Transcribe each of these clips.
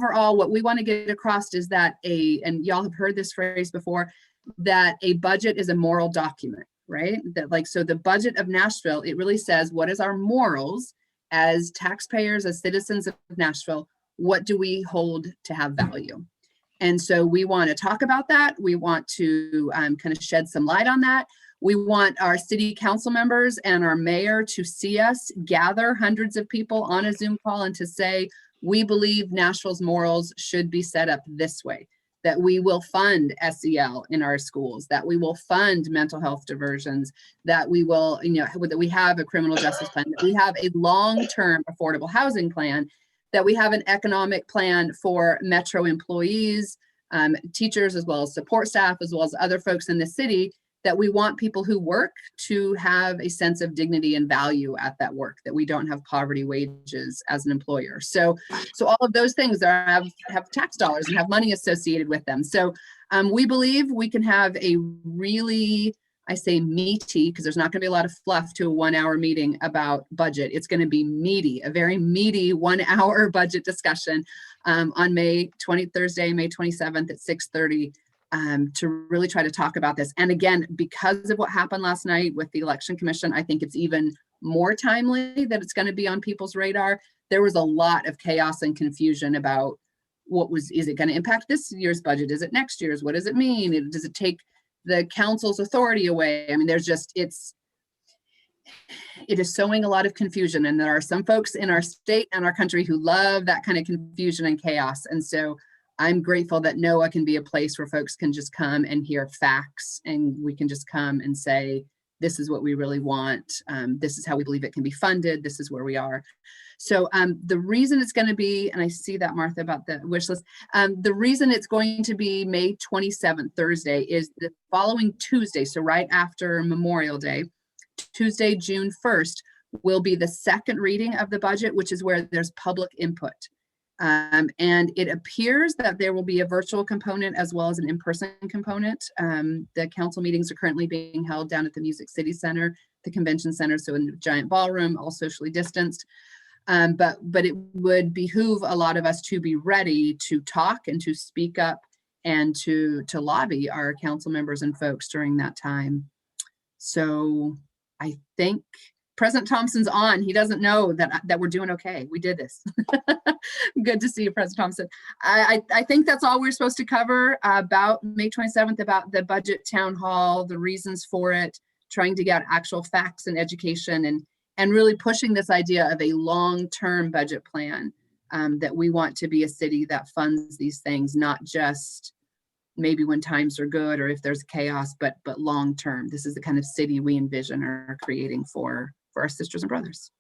overall, what we want to get across is that and y'all have heard this phrase before, that a budget is a moral document, right? That like, so the budget of Nashville, it really says, what is our morals as taxpayers, as citizens of Nashville? What do we hold to have value? And so we want to talk about that. We want to kind of shed some light on that. We want our city council members and our mayor to see us gather hundreds of people on a Zoom call and to say, we believe Nashville's morals should be set up this way, that we will fund SEL in our schools, that we will fund mental health diversions, that we will, that we have a criminal justice plan, that we have a long-term affordable housing plan, that we have an economic plan for Metro employees, teachers, as well as support staff, as well as other folks in the city, that we want people who work to have a sense of dignity and value at that work, that we don't have poverty wages as an employer. So all of those things have tax dollars and have money associated with them. So we believe we can have a really, I say meaty, because there's not going to be a lot of fluff to a 1-hour meeting about budget. It's going to be meaty, a very meaty 1-hour budget discussion on Thursday, May 27th at 6:30. To really try to talk about this. And again, because of what happened last night with the Election Commission, I think it's even more timely that it's going to be on people's radar. There was a lot of chaos and confusion about is it going to impact this year's budget? Is it next year's? What does it mean? Does it take the council's authority away? I mean, it is sowing a lot of confusion. And there are some folks in our state and our country who love that kind of confusion and chaos. And so I'm grateful that NOAA can be a place where folks can just come and hear facts, and we can just come and say, this is what we really want. This is how we believe it can be funded. This is where we are. So the reason it's going to be, and I see that, Martha, about the wish list, the reason it's going to be May 27th, Thursday, is the following Tuesday. So right after Memorial Day, Tuesday, June 1st, will be the second reading of the budget, which is where there's public input. And it appears that there will be a virtual component as well as an in-person component. The council meetings are currently being held down at the Music City Center, the convention center, so in the giant ballroom, all socially distanced. But it would behoove a lot of us to be ready to talk and to speak up and to lobby our council members and folks during that time. So I think President Thompson's on. He doesn't know that we're doing okay. We did this. Good to see you, President Thompson. I think that's all we're supposed to cover about May 27th, about the budget town hall, the reasons for it, trying to get actual facts and education, and really pushing this idea of a long-term budget plan, that we want to be a city that funds these things, not just maybe when times are good or if there's chaos, but long-term. This is the kind of city we envision or creating for our sisters and brothers.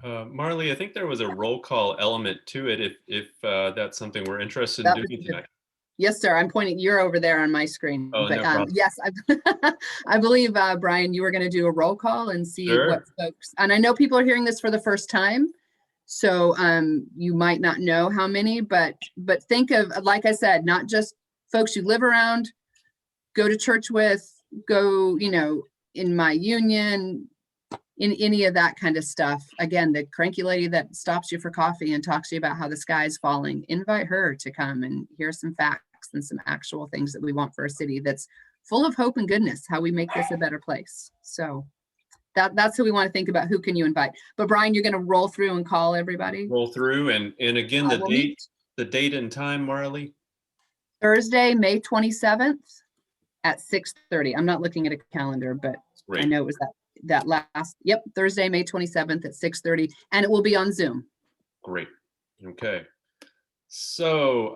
Marley, I think there was a roll call element to it, if that's something we're interested in doing tonight. Yes, sir. I'm pointing, you're over there on my screen. Oh, but no yes, I believe, Brian, you were going to do a roll call and see what folks, and I know people are hearing this for the first time, so you might not know how many, but think of, like I said, not just folks you live around, go to church with, go, in my union, in any of that kind of stuff. Again, the cranky lady that stops you for coffee and talks to you about how the sky is falling, invite her to come and hear some facts and some actual things that we want for a city that's full of hope and goodness, how we make this a better place. So that's who we want to think about. Who can you invite? But Brian, you're going to roll through and call everybody. Roll through, and again, the date and time, Marley. Thursday, May 27th at 6:30. I'm not looking at a calendar, but Great. I know it was that last, Thursday, May 27th at 6:30, and it will be on Zoom. Great. Okay. So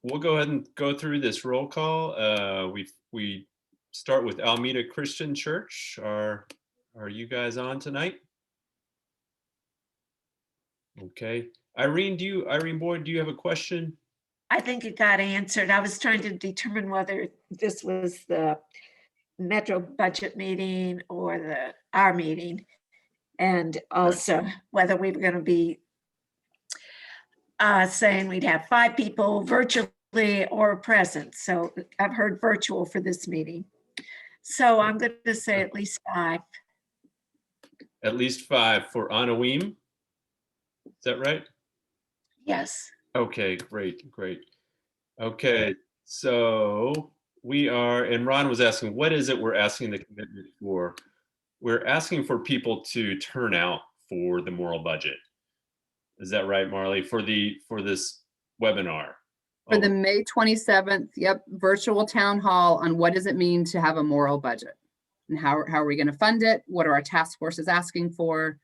we'll go ahead and go through this roll call. We start with Alameda Christian Church. Are you guys on tonight? Okay. Irene Boyd, do you have a question? I think it got answered. I was trying to determine whether this was the Metro budget meeting or our meeting, and also whether we were going to be saying we'd have 5 people virtually or present. So I've heard virtual for this meeting. So I'm going to say at least 5. At least 5 for Anawim. Is that right? Yes. Okay, great, great. Okay, so we are, and Ron was asking, what is it we're asking the commitment for? We're asking for people to turn out for the moral budget. Is that right, Marley? For this webinar? For the May 27th, yep, virtual town hall on what does it mean to have a moral budget? And how are we going to fund it? What are our task forces asking for?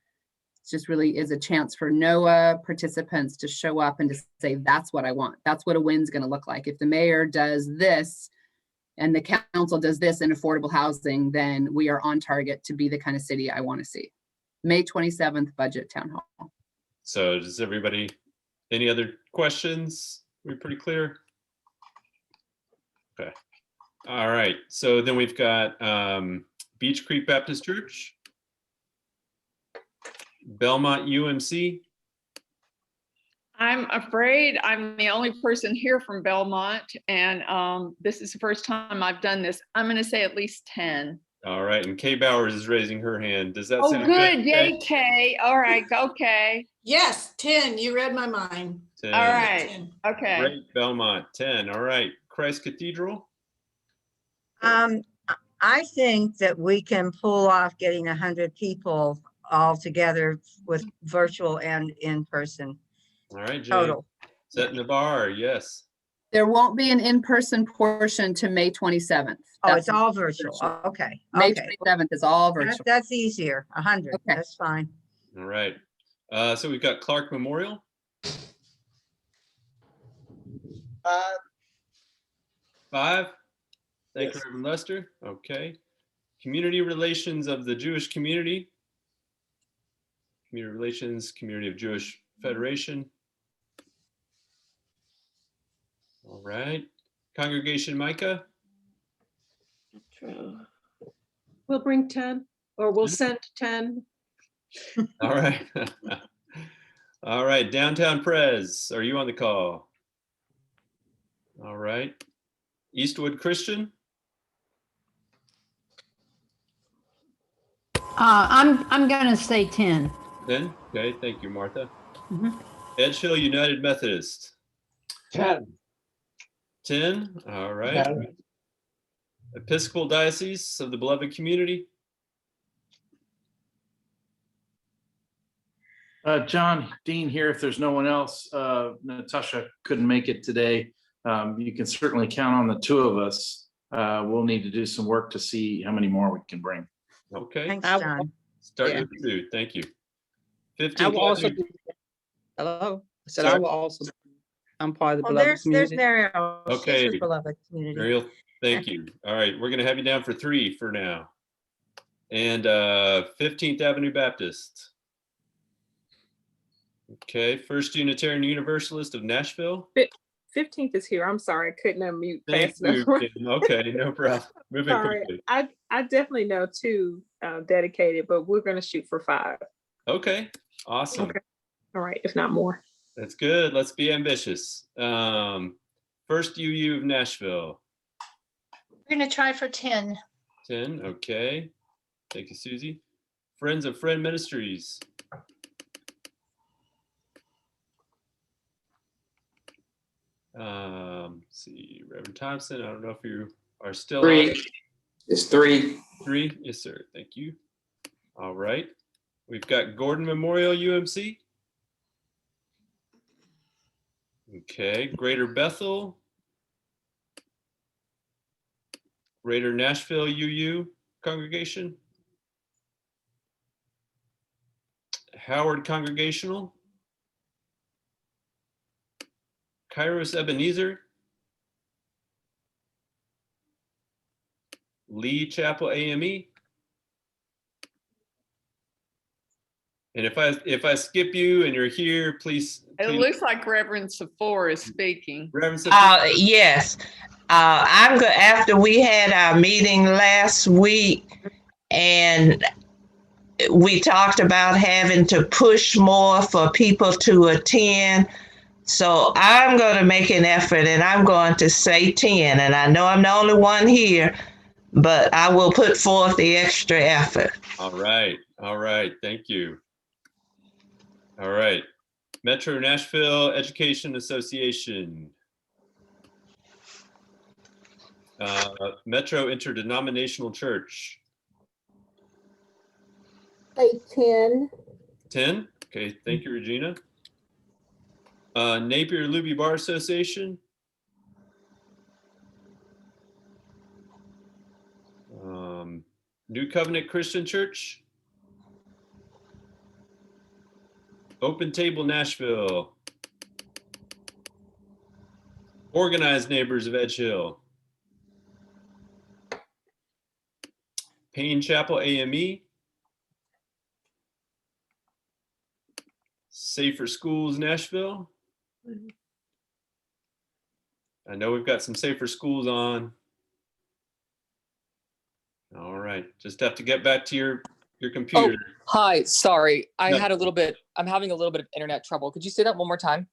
It just really is a chance for NOAA participants to show up and to say, that's what I want. That's what a win's going to look like. If the mayor does this and the council does this in affordable housing, then we are on target to be the kind of city I want to see. May 27th budget town hall. So does everybody, any other questions? We're pretty clear? Okay. All right. So then we've got Beach Creek Baptist Church, Belmont UMC. I'm afraid I'm the only person here from Belmont, and this is the first time I've done this. I'm going to say at least 10. All right. And Kay Bowers is raising her hand. Does that Oh, sound good. good? Yay, Kay. All right. Okay. Yes, 10. You read my mind. 10. All right. 10. Okay. Great. Belmont, 10. All right. Christ Cathedral. I think that we can pull off getting 100 people all together with virtual and in person All right, Jay. total. Setting the bar. Yes. There won't be an in-person portion to May 27th. Oh, it's all virtual. Okay. May Okay. 27th is all virtual. That's easier. 100. Okay. That's fine. All right. So we've got Clark Memorial. 5. Thank you, Yes. Reverend Lester. Okay. Community Relations of the Jewish Community. Community Relations, Community of Jewish Federation. All right. Congregation Micah. We'll bring 10, or we'll send 10. All right. All right. Downtown Prez, are you on the call? All right. Eastwood Christian. I'm gonna say 10. Then, okay, thank you, Martha. Mhm. Edgehill United Methodist. 10. 10. All right. Episcopal Diocese of the Beloved Community. John Dean here. If there's no one else, Natasha couldn't make it today. You can certainly count on the two of us. We'll need to do some work to see how many more we can bring. Okay. Thanks, I will- John. Start Yeah. with 2. Thank you. I 15th will also Avenue. hello. I said I Sorry. will also. I'm part of the Oh, beloved there's community. Mariel. She's Okay. with Beloved Community. Ariel, thank you. All right, we're gonna have you down for 3 for now. And 15th Avenue Baptist. Okay, First Unitarian Universalist of Nashville. 15th is here. I'm sorry, I couldn't unmute Thank fast you. enough. Kim. Okay, no problem. Moving Sorry, quickly. I definitely know 2 dedicated, but we're gonna shoot for 5. Okay, awesome. Okay. All right, if not more. That's good. Let's be ambitious. First UU of Nashville. We're gonna try for 10. 10, okay. Thank you, Susie. Friends of Friend Ministries. Let's see, Reverend Thompson, I don't know if you are still on. 3. It's 3. 3, yes, sir, thank you. All right, we've got Gordon Memorial UMC. Okay, Greater Bethel. Greater Nashville UU congregation. Howard Congregational. Kairos Ebenezer. Lee Chapel AME. And if I skip you and you're here, please. It looks like Reverend Sephora is speaking. Reverend Sephora. Yes. I'm good. After we had our meeting last week and we talked about having to push more for people to attend. So I'm going to make an effort and I'm going to say 10. And I know I'm the only one here, but I will put forth the extra effort. All right. All right. Thank you. All right. Metro Nashville Education Association. Metro Interdenominational Church. Say 10. 10. Okay, thank you, Regina. Napier Luby Bar Association. New Covenant Christian Church. Open Table Nashville. Organized Neighbors of Edge Hill. Payne Chapel AME. Safer Schools Nashville. I know we've got some Safer Schools on. All right, just have to get back to your computer. Hi, sorry. No. I'm having a little bit of internet trouble. Could you say that one more time?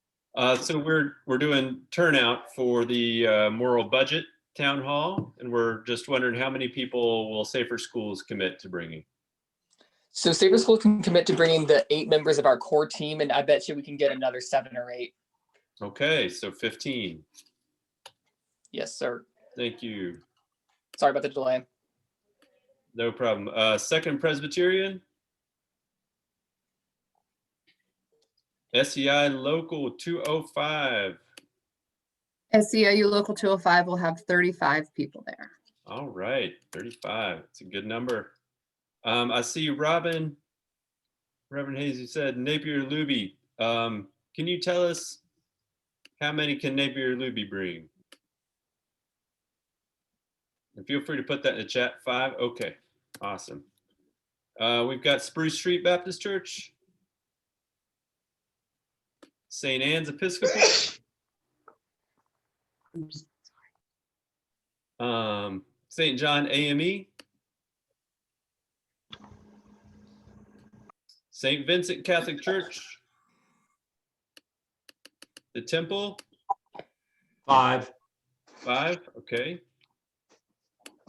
So we're doing turnout for the moral budget town hall, and we're just wondering how many people will Safer Schools commit to bringing? So Safer Schools can commit to bringing the 8 members of our core team, and I bet you we can get another 7 or 8. Okay, so 15. Yes, sir. Thank you. Sorry about the delay. No problem. Second Presbyterian. SEI Local 205. SEIU Local 205 will have 35 people there. All right, 35. It's a good number. I see Reverend Hayes, you said Napier Luby. Can you tell us how many can Napier Luby bring? And feel free to put that in the chat. 5. Okay, awesome. We've got Spruce Street Baptist Church. St. Anne's Episcopal. St. John AME. St. Vincent Catholic Church. The Temple. 5. 5, okay.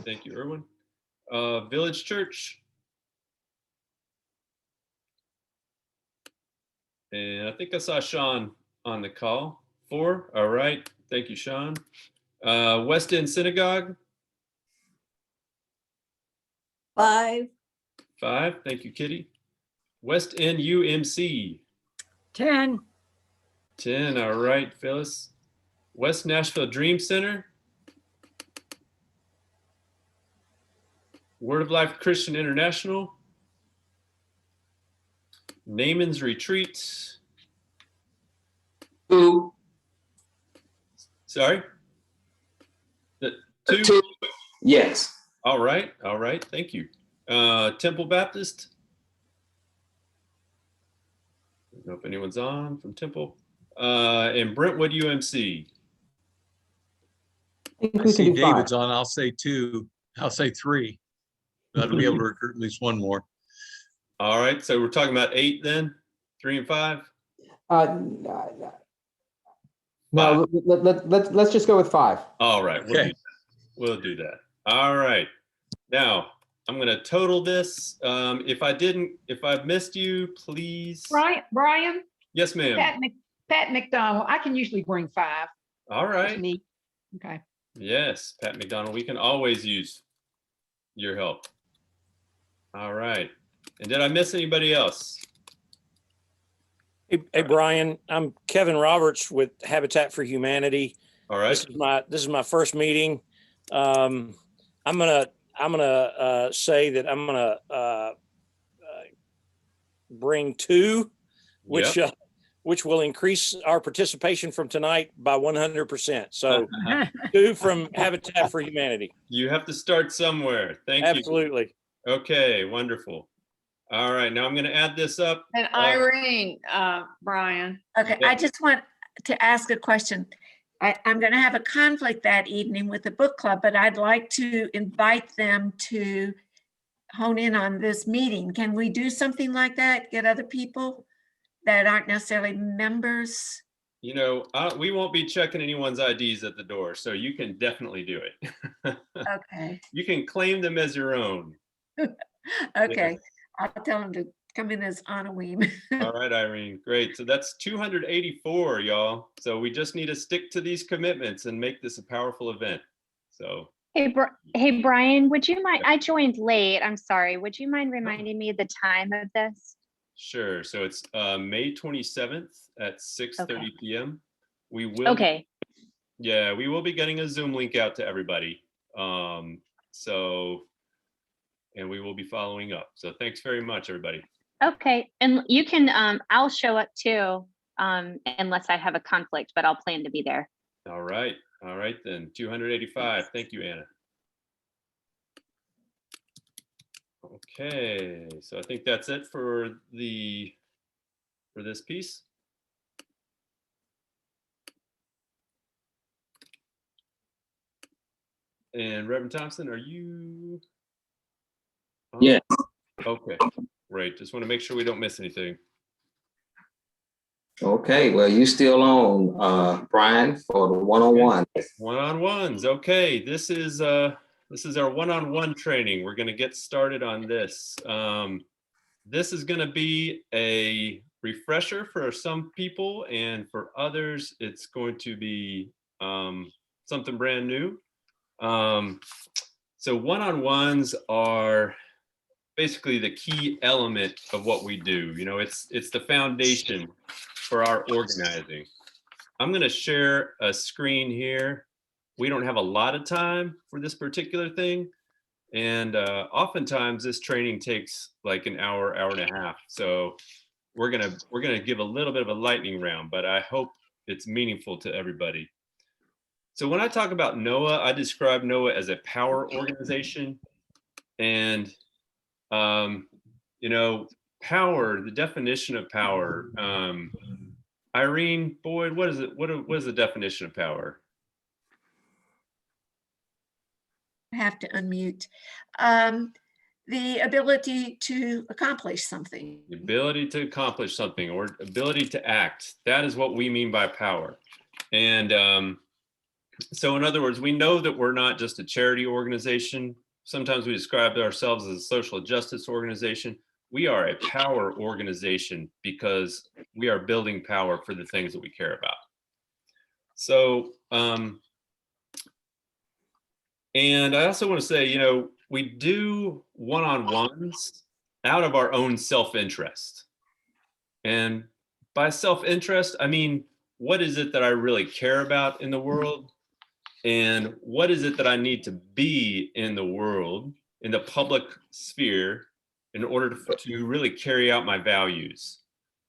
Thank you, Erwin. Village Church. And I think I saw Sean on the call. 4, all right. Thank you, Sean. West End Synagogue. 5. 5, thank you, Kitty. West End UMC. 10. 10, all right, Phyllis. West Nashville Dream Center. Word of Life Christian International. Naaman's Retreat. 2. Sorry? The 2? Yes. All right, thank you. Temple Baptist. I don't know if anyone's on from Temple. And Brentwood UMC. I see David's on. I'll say 2. I'll say 3. That'll be able to recruit at least one more. All right, so we're talking about 8 then? 3 and 5? No, let's just go with 5. All right, Okay. We'll do that. All right. Now, I'm going to total this. If I've missed you, please. Brian, Yes, ma'am. Pat McDonald, I can usually bring 5. All right. Neat. Okay. Yes, Pat McDonald, we can always use your help. All right. And did I miss anybody else? Hey, Brian, I'm Kevin Roberts with Habitat for Humanity. All right. This is my first meeting. I'm gonna say that I'm gonna bring 2, which will increase our participation from tonight by 100%. So 2 from Habitat for Humanity. You have to start somewhere. Thank you. Absolutely. Okay, wonderful. All right, now I'm going to add this up. And Irene, Brian. Okay, I just want to ask a question. I'm going to have a conflict that evening with the book club, but I'd like to invite them to hone in on this meeting. Can we do something like that? Get other people that aren't necessarily members? You know, we won't be checking anyone's IDs at the door, so you can definitely do it. Okay. You can claim them as your own. Okay. I'll tell them to come in as Anawim. All right, Irene, great. So that's 284, y'all. So we just need to stick to these commitments and make this a powerful event. So. Hey, Brian, would you mind, I joined late, I'm sorry. Would you mind reminding me the time of this? Sure. So it's May 27th at 6:30 p.m. We will. Okay. Yeah, we will be getting a Zoom link out to everybody. And we will be following up. So thanks very much, everybody. Okay, and you can, I'll show up too, unless I have a conflict, but I'll plan to be there. All right then. 285. Thank you, Anna. Okay, so I think that's it for this piece. And Reverend Thompson, are you? Oh, Yeah. Okay, great. Just want to make sure we don't miss anything. Okay, well, you still on, Brian, for the one-on-one. One-on-ones. Okay, this is our one-on-one training. We're going to get started on this. This is going to be a refresher for some people, and for others, it's going to be something brand new. So one-on-ones are basically the key element of what we do. You know, it's the foundation for our organizing. I'm going to share a screen here. We don't have a lot of time for this particular thing. And oftentimes this training takes like an hour, hour and a half. So we're gonna give a little bit of a lightning round, but I hope it's meaningful to everybody. So when I talk about NOAA, I describe NOAA as a power organization. And you know, power, the definition of power, Irene, Boyd, what is it? What is the definition of power? I have to unmute. The ability to accomplish something. The ability to accomplish something, or ability to act. That is what we mean by power. And so in other words, we know that we're not just a charity organization. Sometimes we describe ourselves as a social justice organization. We are a power organization because we are building power for the things that we care about. So, and I also want to say, you know, we do one-on-ones out of our own self-interest. And by self-interest, I mean, what is it that I really care about in the world? And what is it that I need to be in the world, in the public sphere, in order to really carry out my values?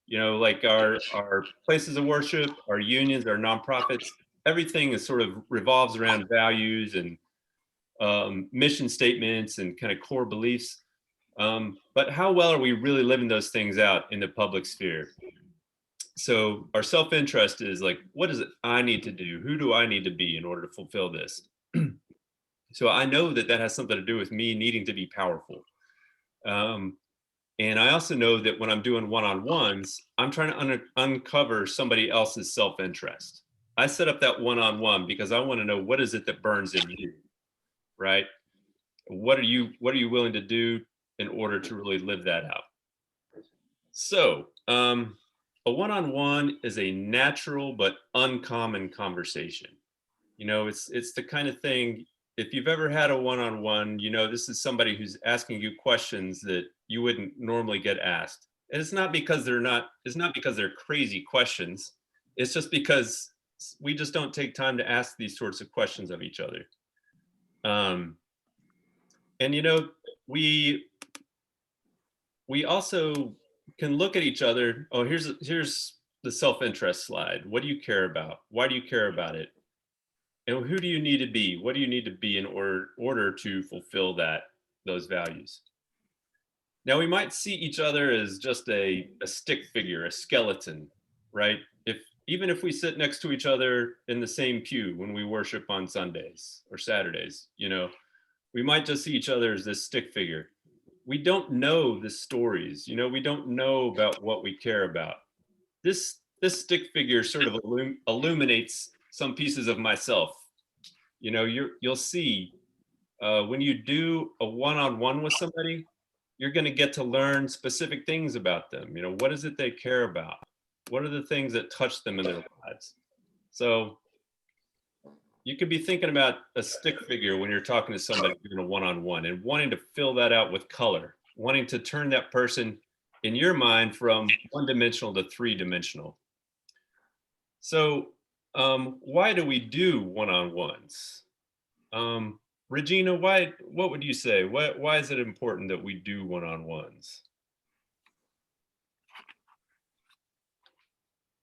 You know, like our places of worship, our unions, our nonprofits, everything is sort of revolves around values and mission statements and kind of core beliefs. But how well are we really living those things out in the public sphere? So our self-interest is like, what is it I need to do? Who do I need to be in order to fulfill this? So I know that that has something to do with me needing to be powerful. And I also know that when I'm doing one-on-ones, I'm trying to uncover somebody else's self-interest. I set up that one-on-one because I want to know, what is it that burns in you, right? What are you willing to do in order to really live that out? So a one-on-one is a natural but uncommon conversation. You know, it's the kind of thing, if you've ever had a one-on-one, you know, this is somebody who's asking you questions that you wouldn't normally get asked. And it's not because they're crazy questions. It's just because we just don't take time to ask these sorts of questions of each other. And you know, we also can look at each other. Oh, here's the self-interest slide. What do you care about? Why do you care about it? And who do you need to be? What do you need to be in order to fulfill those values? Now, we might see each other as just a stick figure, a skeleton, right? Even if we sit next to each other in the same pew when we worship on Sundays or Saturdays, you know, we might just see each other as this stick figure. We don't know the stories, you know, we don't know about what we care about. This stick figure sort of illuminates some pieces of myself. You know, you'll see when you do a one-on-one with somebody, you're going to get to learn specific things about them. You know, what is it they care about? What are the things that touch them in their lives? So you could be thinking about a stick figure when you're talking to somebody in a one-on-one and wanting to fill that out with color, wanting to turn that person in your mind from one-dimensional to three-dimensional. So why do we do one-on-ones? Regina, what would you say? Why is it important that we do one-on-ones?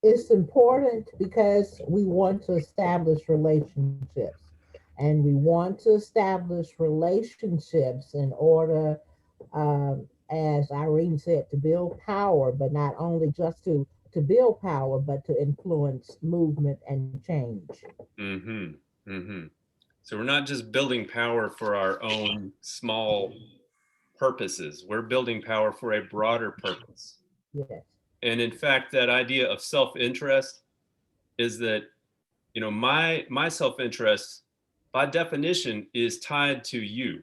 It's important because we want to establish relationships. And we want to establish relationships in order, as Irene said, to build power, but not only just to build power, but to influence movement and change. Mm-hmm. Mm-hmm. So we're not just building power for our own small purposes. We're building power for a broader purpose. Yes. And in fact, that idea of self-interest is that, you know, my self-interest by definition is tied to you,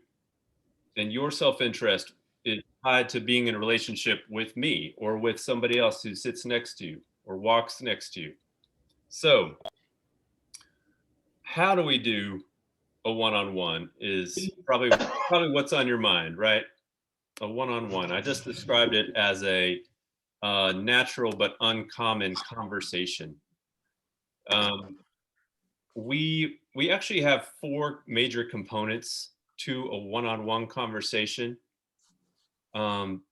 and your self-interest is tied to being in a relationship with me or with somebody else who sits next to you or walks next to you. So how do we do a one-on-one is probably what's on your mind, right? A one-on-one. I just described it as a natural but uncommon conversation. We actually have 4 major components to a one-on-one conversation.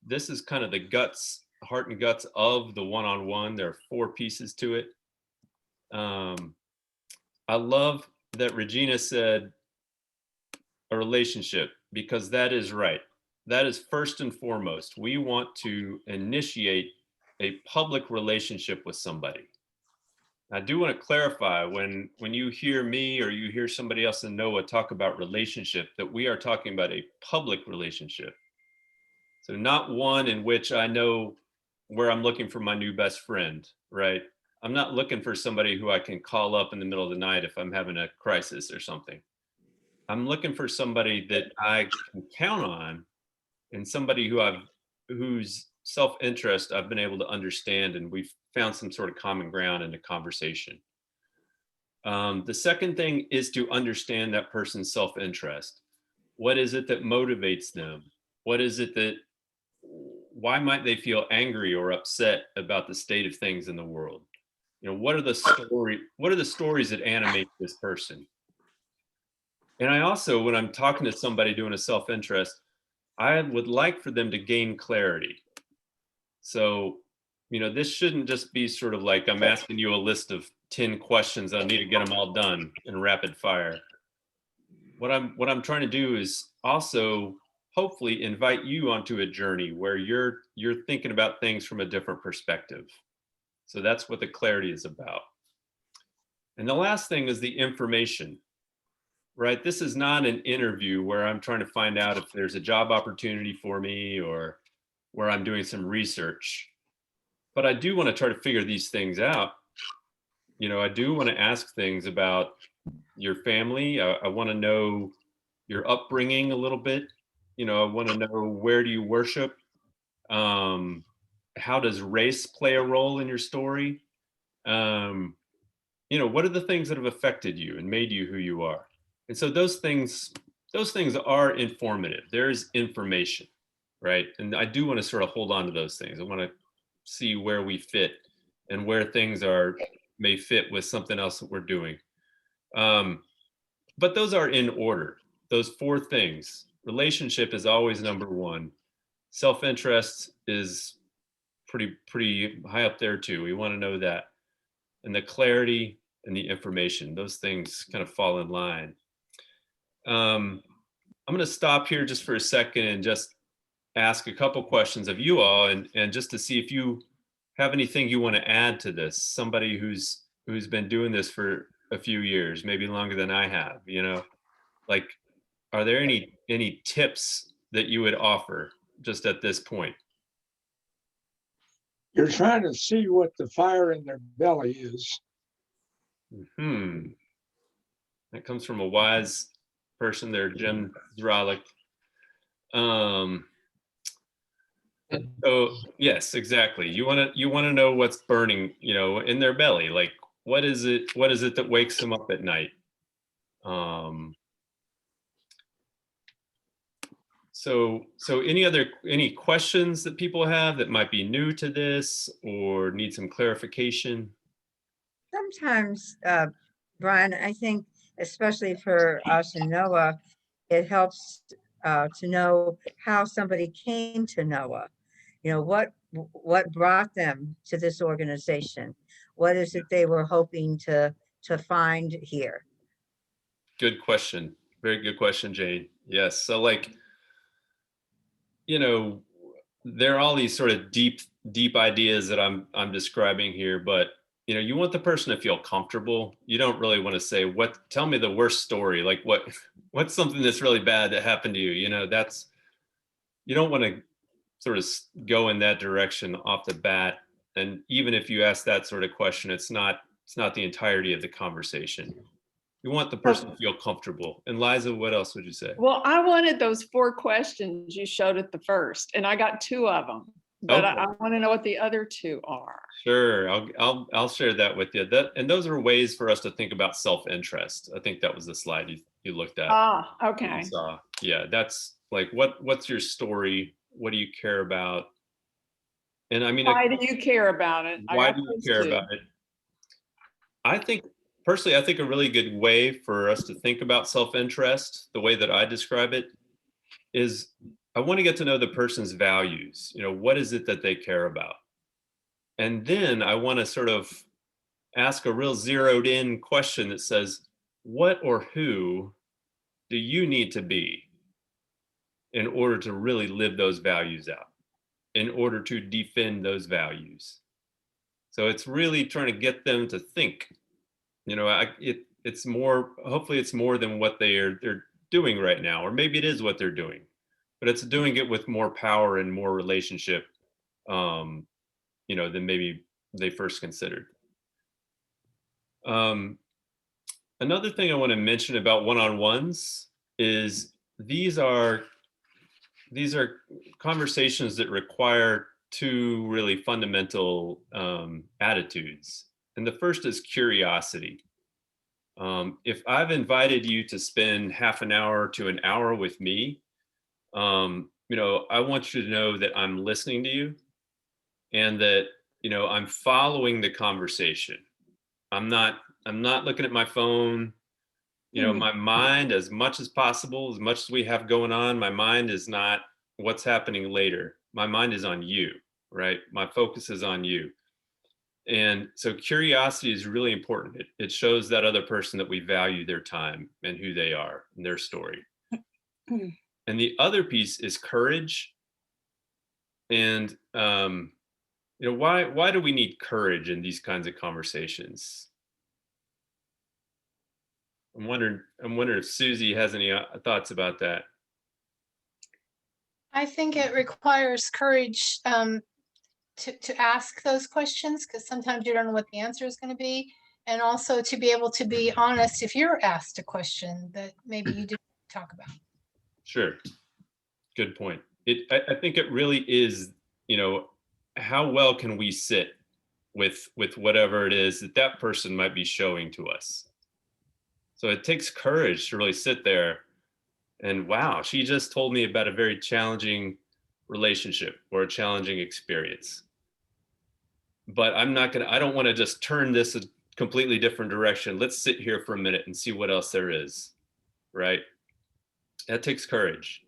This is kind of the guts, heart and guts of the one-on-one. There are 4 pieces to it. I love that Regina said a relationship, because that is right. That is first and foremost. We want to initiate a public relationship with somebody. I do want to clarify, when you hear me or you hear somebody else in NOAA talk about relationship, that we are talking about a public relationship. So not one in which I know where I'm looking for my new best friend, right? I'm not looking for somebody who I can call up in the middle of the night if I'm having a crisis or something. I'm looking for somebody that I can count on, and somebody whose self-interest I've been able to understand, and we've found some sort of common ground in the conversation. The second thing is to understand that person's self-interest. What is it that motivates them? Why might they feel angry or upset about the state of things in the world? You know, what are the stories that animate this person? And I also, when I'm talking to somebody doing a self-interest, I would like for them to gain clarity. So, you know, this shouldn't just be sort of like I'm asking you a list of 10 questions. I need to get them all done in rapid fire. What I'm trying to do is also hopefully invite you onto a journey where you're thinking about things from a different perspective. So that's what the clarity is about. And the last thing is the information. Right? This is not an interview where I'm trying to find out if there's a job opportunity for me or where I'm doing some research. But I do want to try to figure these things out. You know, I do want to ask things about your family. I want to know your upbringing a little bit. You know, I want to know, where do you worship? How does race play a role in your story? You know, what are the things that have affected you and made you who you are? And so those things are informative. There is information, right? And I do want to sort of hold on to those things. I want to see where we fit and where things may fit with something else that we're doing. But those are in order. Those 4 things. Relationship is always number 1. Self-interest is pretty high up there too. We want to know that. And the clarity and the information, those things kind of fall in line. I'm going to stop here just for a second and just ask a couple questions of you all, and just to see if you have anything you want to add to this. Somebody who's been doing this for a few years, maybe longer than I have, you know, like, are there any tips that you would offer just at this point? You're trying to see what the fire in their belly is. That comes from a wise person there, Jim Zralik. So yes, exactly. You want to know what's burning, in their belly. Like, what is it that wakes them up at night? So any questions that people have that might be new to this or need some clarification? Sometimes, Brian, I think especially for us in NOAA, it helps to know how somebody came to NOAA. What brought them to this organization? What is it they were hoping to find here? Good question. Very good question, Jane. Yes. So there are all these sort of deep ideas that I'm describing here, but you want the person to feel comfortable. You don't really want to say, tell me the worst story. Like what's something that's really bad that happened to you? You don't want to sort of go in that direction off the bat. And even if you ask that sort of question, it's not the entirety of the conversation. You want the person to feel comfortable. And Liza, what else would you say? Well, I wanted those 4 questions you showed at the first, and I got 2 of them, but Okay. I want to know what the other 2 are. Sure, I'll share that with you. And those are ways for us to think about self-interest. I think that was the slide you looked at. Ah, okay. You saw. Yeah, that's like what's your story? What do you care about? And I mean, why do you care about it? Why do you care about it? I think personally, I think a really good way for us to think about self-interest, the way that I describe it, is I want to get to know the person's values. What is it that they care about? And then I want to sort of ask a real zeroed in question that says, what or who do you need to be in order to really live those values out, in order to defend those values? So it's really trying to get them to think. It's more, hopefully it's more than what they're doing right now, or maybe it is what they're doing, but it's doing it with more power and more relationship, than maybe they first considered. Another thing I want to mention about one-on-ones is these are conversations that require 2 really fundamental attitudes. And the first is curiosity. If I've invited you to spend half an hour to an hour with me, I want you to know that I'm listening to you and that, I'm following the conversation. I'm not looking at my phone. My mind, as much as possible, as much as we have going on, my mind is not what's happening later. My mind is on you, right? My focus is on you. And so curiosity is really important. It shows that other person that we value their time and who they are and their story. And the other piece is courage. And why do we need courage in these kinds of conversations? I'm wondering if Susie has any thoughts about that. I think it requires courage to ask those questions, because sometimes you don't know what the answer is going to be. And also to be able to be honest if you're asked a question that maybe you didn't talk about. Sure. Good point. I think it really is, how well can we sit with whatever it is that person might be showing to us. So it takes courage to really sit there and, wow, she just told me about a very challenging relationship or a challenging experience. But I don't want to just turn this a completely different direction. Let's sit here for a minute and see what else there is, right? That takes courage.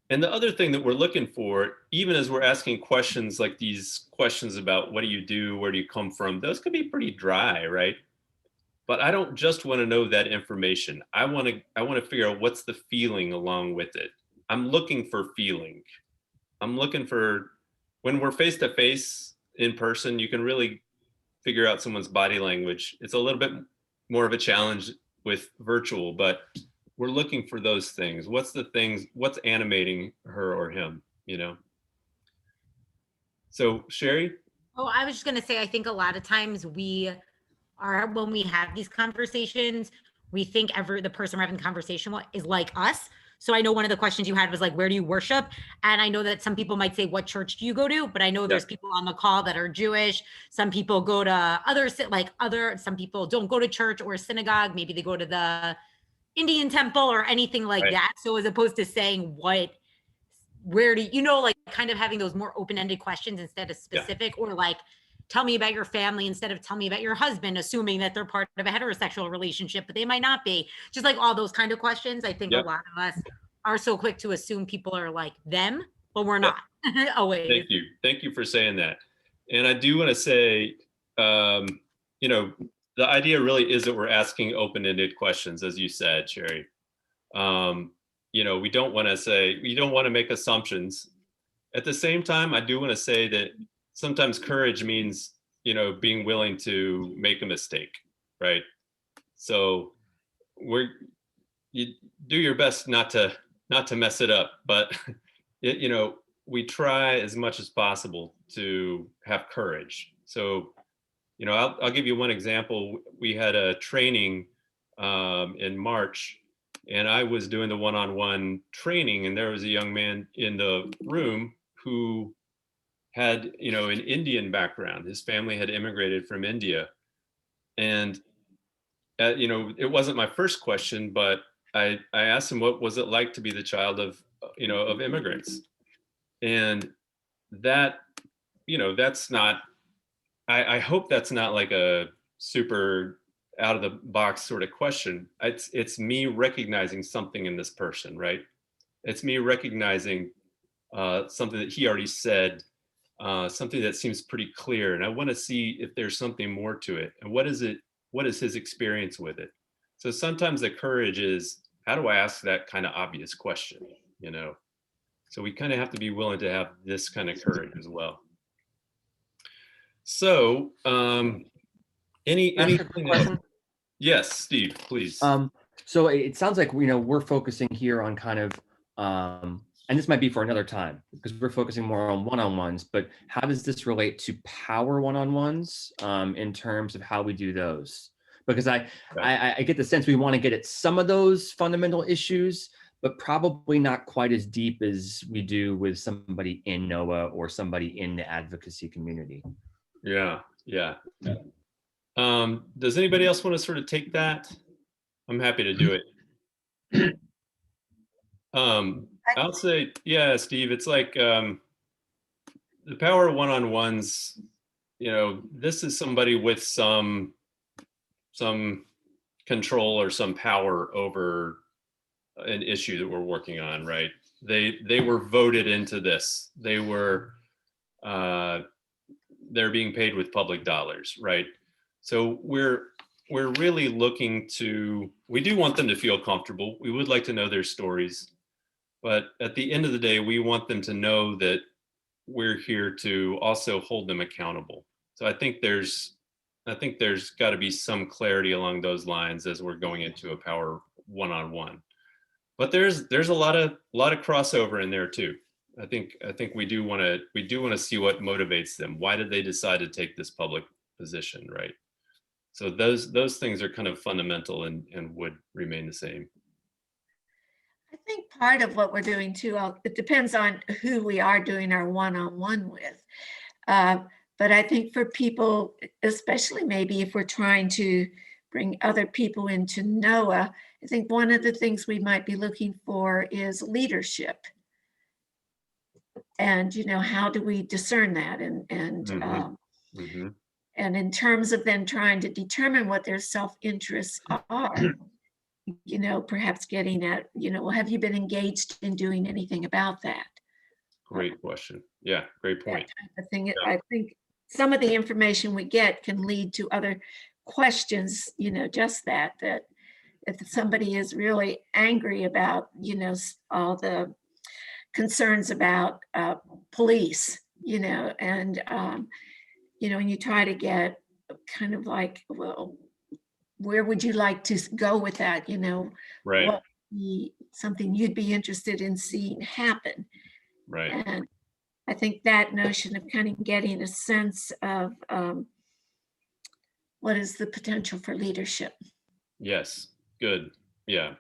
And the other thing that we're looking for, even as we're asking questions like these questions about what do you do, where do you come from, those could be pretty dry, right? But I don't just want to know that information. I want to figure out what's the feeling along with it. I'm looking for feeling. I'm looking for, when we're face to face in person, you can really figure out someone's body language. It's a little bit more of a challenge with virtual, but we're looking for those things. What's animating her or him, So Sherry? Oh, I was just going to say, I think a lot of times when we have these conversations, we think the person we're having the conversation with is like us. So I know one of the questions you had was like, where do you worship? And I know that some people might say, what church do you go to? But I know there's people on the call that are Jewish. Some people go to some people don't go to church or synagogue. Maybe they go to the Indian temple or anything like that. So as opposed to saying where do you know, like kind of having those more open-ended questions instead of specific, or like, tell me about your family instead of tell me about your husband, assuming that they're part of a heterosexual relationship, but they might not be. Just like all those kind of questions. I think a lot of us are so quick to assume people are like them, but we're not always. Thank you. Thank you for saying that. And I do want to say, you know, the idea really is that we're asking open-ended questions, as you said, Sherry. You know, we don't want to make assumptions. At the same time, I do want to say that sometimes courage means, you know, being willing to make a mistake, right? So you do your best not to mess it up, but you know, we try as much as possible to have courage. So, you know, I'll give you one example. We had a training in March, and I was doing the one-on-one training, and there was a young man in the room who had, you know, an Indian background. His family had immigrated from India. And, you know, it wasn't my first question, but I asked him, what was it like to be the child of, you know, of immigrants? And that, you know, that's not, I hope that's not like a super out of the box sort of question. It's me recognizing something in this person, right? It's me recognizing something that he already said, something that seems pretty clear. And I want to see if there's something more to it. And what is his experience with it? So sometimes the courage is, how do I ask that kind of obvious question, you know? So we kind of have to be willing to have this kind of courage as well. So, anything else? Yes, Steve, please. So it sounds like, you know, we're focusing here on kind of, and this might be for another time because we're focusing more on one-on-ones, but how does this relate to power one-on-ones in terms of how we do those? Because I get the sense we want to get at some of those fundamental issues, but probably not quite as deep as we do with somebody in NOAA or somebody in the advocacy community. Yeah. Does anybody else want to sort of take that? I'm happy to do it. I'll say, yeah, Steve, it's like the power one-on-ones, you know, this is somebody with some control or some power over an issue that we're working on, right? They were voted into this. They're being paid with public dollars, right? So we're really looking to, we do want them to feel comfortable. We would like to know their stories, but at the end of the day, we want them to know that we're here to also hold them accountable. So I think there's got to be some clarity along those lines as we're going into a power one-on-one. But there's a lot of crossover in there too. I think we do want to see what motivates them. Why did they decide to take this public position, right? So those things are kind of fundamental and would remain the same. I think part of what we're doing too, it depends on who we are doing our one-on-one with. But I think for people, especially maybe if we're trying to bring other people into NOAA, I think one of the things we might be looking for is leadership. And, you know, how do we discern that? And in terms of then trying to determine what their self-interests are, you know, perhaps getting at, you know, well, have you been engaged in doing anything about that? Great question. Yeah, great point. That type of thing. Yeah. I think some of the information we get can lead to other questions, you know, just that if somebody is really angry about, you know, all the concerns about police, you know, and, you know, and you try to get kind of like, well, where would you like to go with that? You know, right. What would be something you'd be interested in seeing happen? Right. And I think that notion of kind of getting a sense of what is the potential for leadership. Yes. Good. Yeah.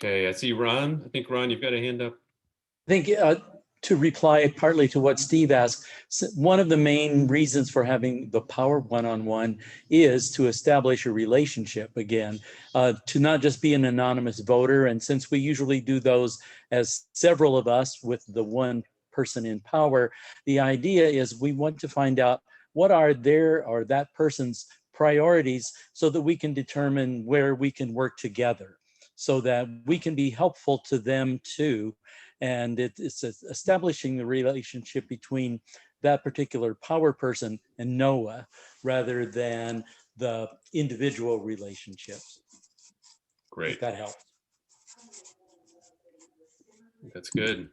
Okay, I see Ron. I think Ron, you've got a hand up. I think to reply partly to what Steve asked, one of the main reasons for having the power one-on-one is to establish a relationship again, to not just be an anonymous voter. And since we usually do those as several of us with the one person in power, the idea is we want to find out what are their or that person's priorities so that we can determine where we can work together so that we can be helpful to them too. And it's establishing the relationship between that particular power person and Noah rather than the individual relationships. Great. If that helps. That's good.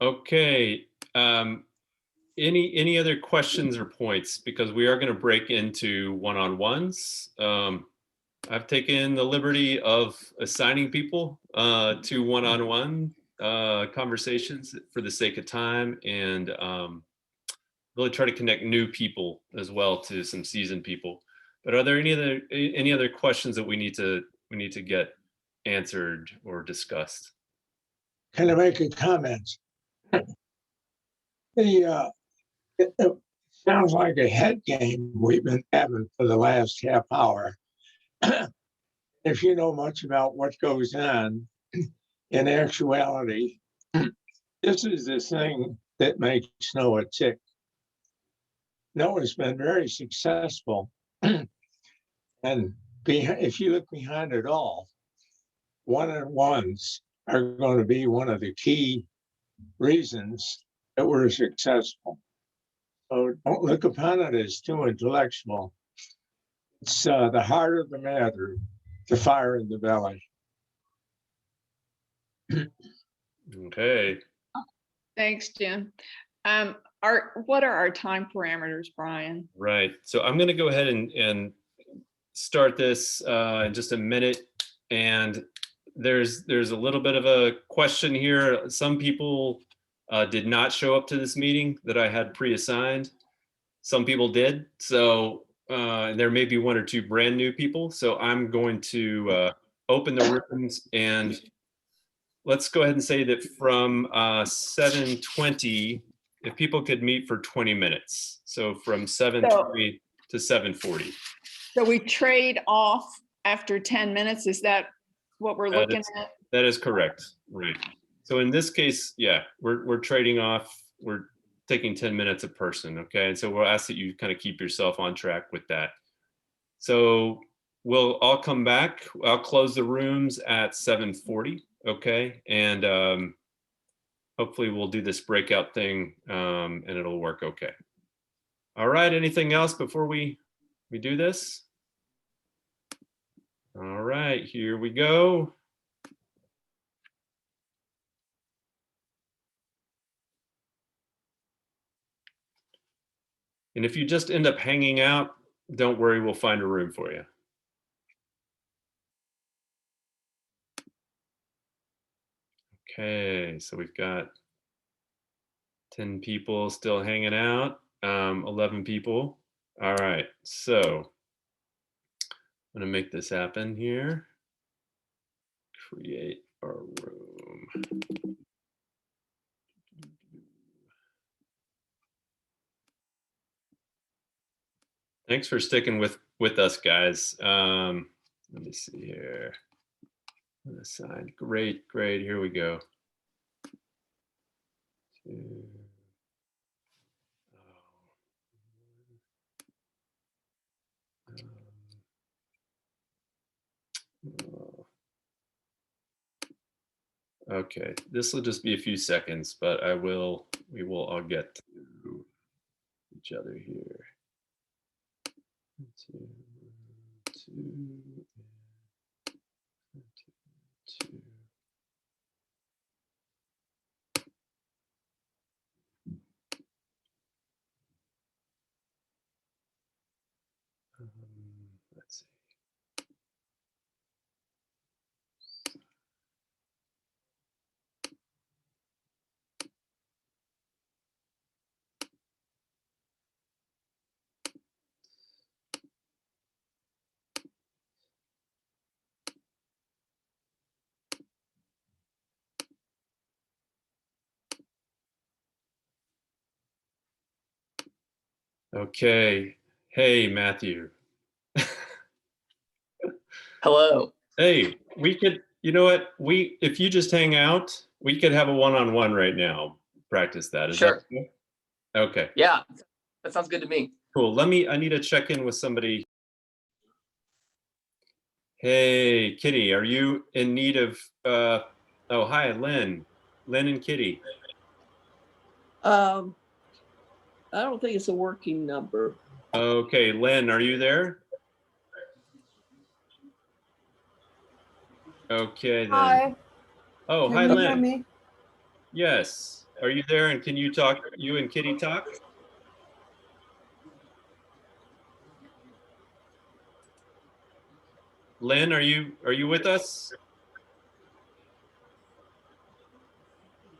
Okay. Any other questions or points? Because we are going to break into one-on-ones. I've taken the liberty of assigning people to one-on-one conversations for the sake of time, and really try to connect new people as well to some seasoned people. But are there any other questions that we need to get answered or discussed? Can I make a comment? It sounds like a head game we've been having for the last half hour. If you know much about what goes on, in actuality, this is the thing that makes Noah tick. Noah's been very successful. And if you look behind it all, one-on-ones are going to be one of the key reasons that we're successful. So don't look upon it as too intellectual. It's the heart of the matter, the fire in the belly. Okay. Thanks, Jim. What are our time parameters, Brian? Right. So I'm going to go ahead and start this in just a minute. And there's a little bit of a question here. Some people did not show up to this meeting that I had pre-assigned. Some people did. So there may be one or two brand new people. So I'm going to open the rooms, and let's go ahead and say that from 7:20, if people could meet for 20 minutes. So from 7:20 to 7:40. So we trade off after 10 minutes. Is that what we're looking at? That is correct. Right. So in this case, yeah, we're trading off. We're taking 10 minutes a person. Okay. And so we'll ask that you kind of keep yourself on track with that. So we'll all come back. I'll close the rooms at 7:40. Okay. And hopefully we'll do this breakout thing and it'll work okay. All right. Anything else before we do this? All right, here we go. And if you just end up hanging out, don't worry, we'll find a room for you. Okay, so we've got 10 people still hanging out, 11 people. All right, so I'm gonna make this happen here. Create a room. Thanks for sticking with us, guys. Let me see here. Assign. Great. Here we go. Okay, this will just be a few seconds, but we will all get to each other here. 2, 2, 2. Let's see. Okay. Hey, Matthew. Hello. Hey, we could, you know what? If you just hang out, we could have a one-on-one right now. Practice that. Is Sure. that okay? Okay, Yeah, that sounds good to me. cool. I need to check in with somebody. Hey, Kitty, are you in need of, oh, hi, Lynn. Lynn and Kitty. I don't think it's a working number. Okay, Lynn, are you there? Okay, then. Hi. Oh, Can hi, you hear Lynn. me? Yes. Are you there? And can you talk? You and Kitty talk? Lynn, are you with us?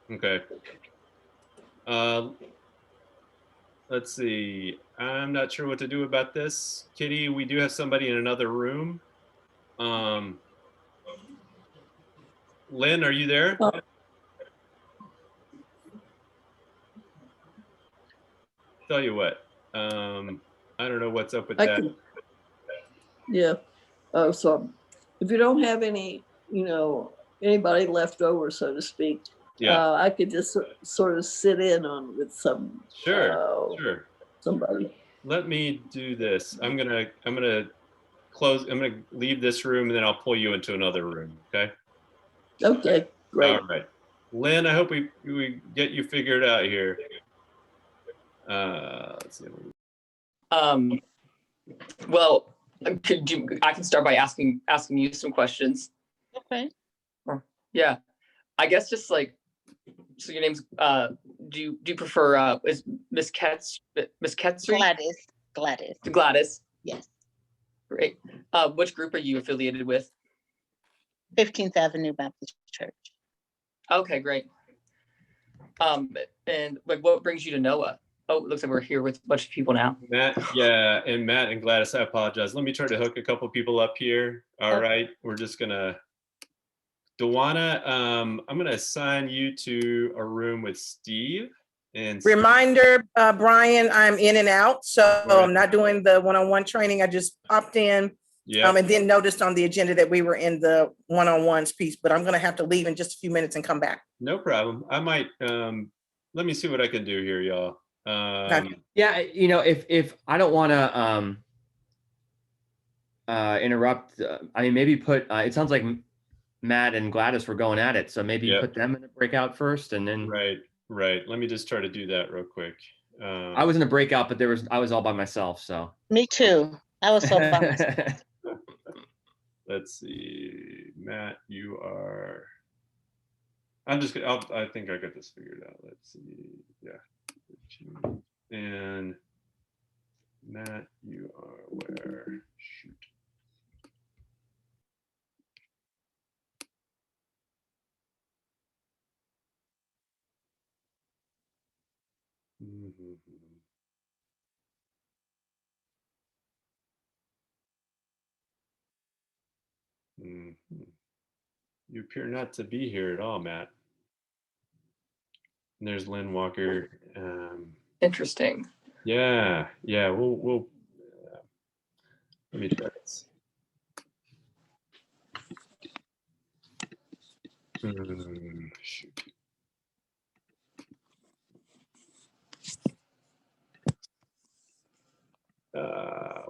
Okay. Let's see. I'm not sure what to do about this. Kitty, we do have somebody in another room. Lynn, are you there? Tell you what, I don't know what's up with that. Yeah. So if you don't have any, anybody left over, so to speak, Yeah. I could just sort of sit in on with Sure. somebody. Let me do this. I'm gonna leave this room and then I'll pull you into another room. Okay. Okay, great. All right. Lynn, I hope we get you figured out here. Let's see. Well, I can start by asking you some questions. Okay. Yeah, I guess just like, so your name's do you prefer is Miss Ketzer? Gladys. Yes. Great. Which group are you affiliated with? 15th Avenue Baptist Church. Okay, great. And like, what brings you to NOAA? Oh, it looks like we're here with a bunch of people now. Matt, yeah, and Matt and Gladys, I apologize. Let me try to hook a couple people up here. All right, we're just gonna, Dewana, I'm gonna assign you to a room with Steve. And Reminder, Brian, I'm in and out, so Right. I'm not doing the one-on-one training. I just popped in. Yeah. And then noticed on the agenda that we were in the one-on-ones piece, but I'm gonna have to leave in just a few minutes and come back. No problem. I might, let me see what I can do here, y'all. Yeah, if I don't want to interrupt, I mean, maybe put. It sounds like Matt and Gladys were going at it, so maybe Yeah. put them in a breakout first, and then. Right. Let me just try to do that real quick. I was in a breakout, but I was all by myself, so. Me too. I was so by myself. Let's see, Matt, you are. I think I got this figured out. Let's see. Yeah. And Matt, you are where? Shoot. You appear not to be here at all, Matt. And there's Lynn Walker. Interesting. Yeah. We'll let me try this. Shoot.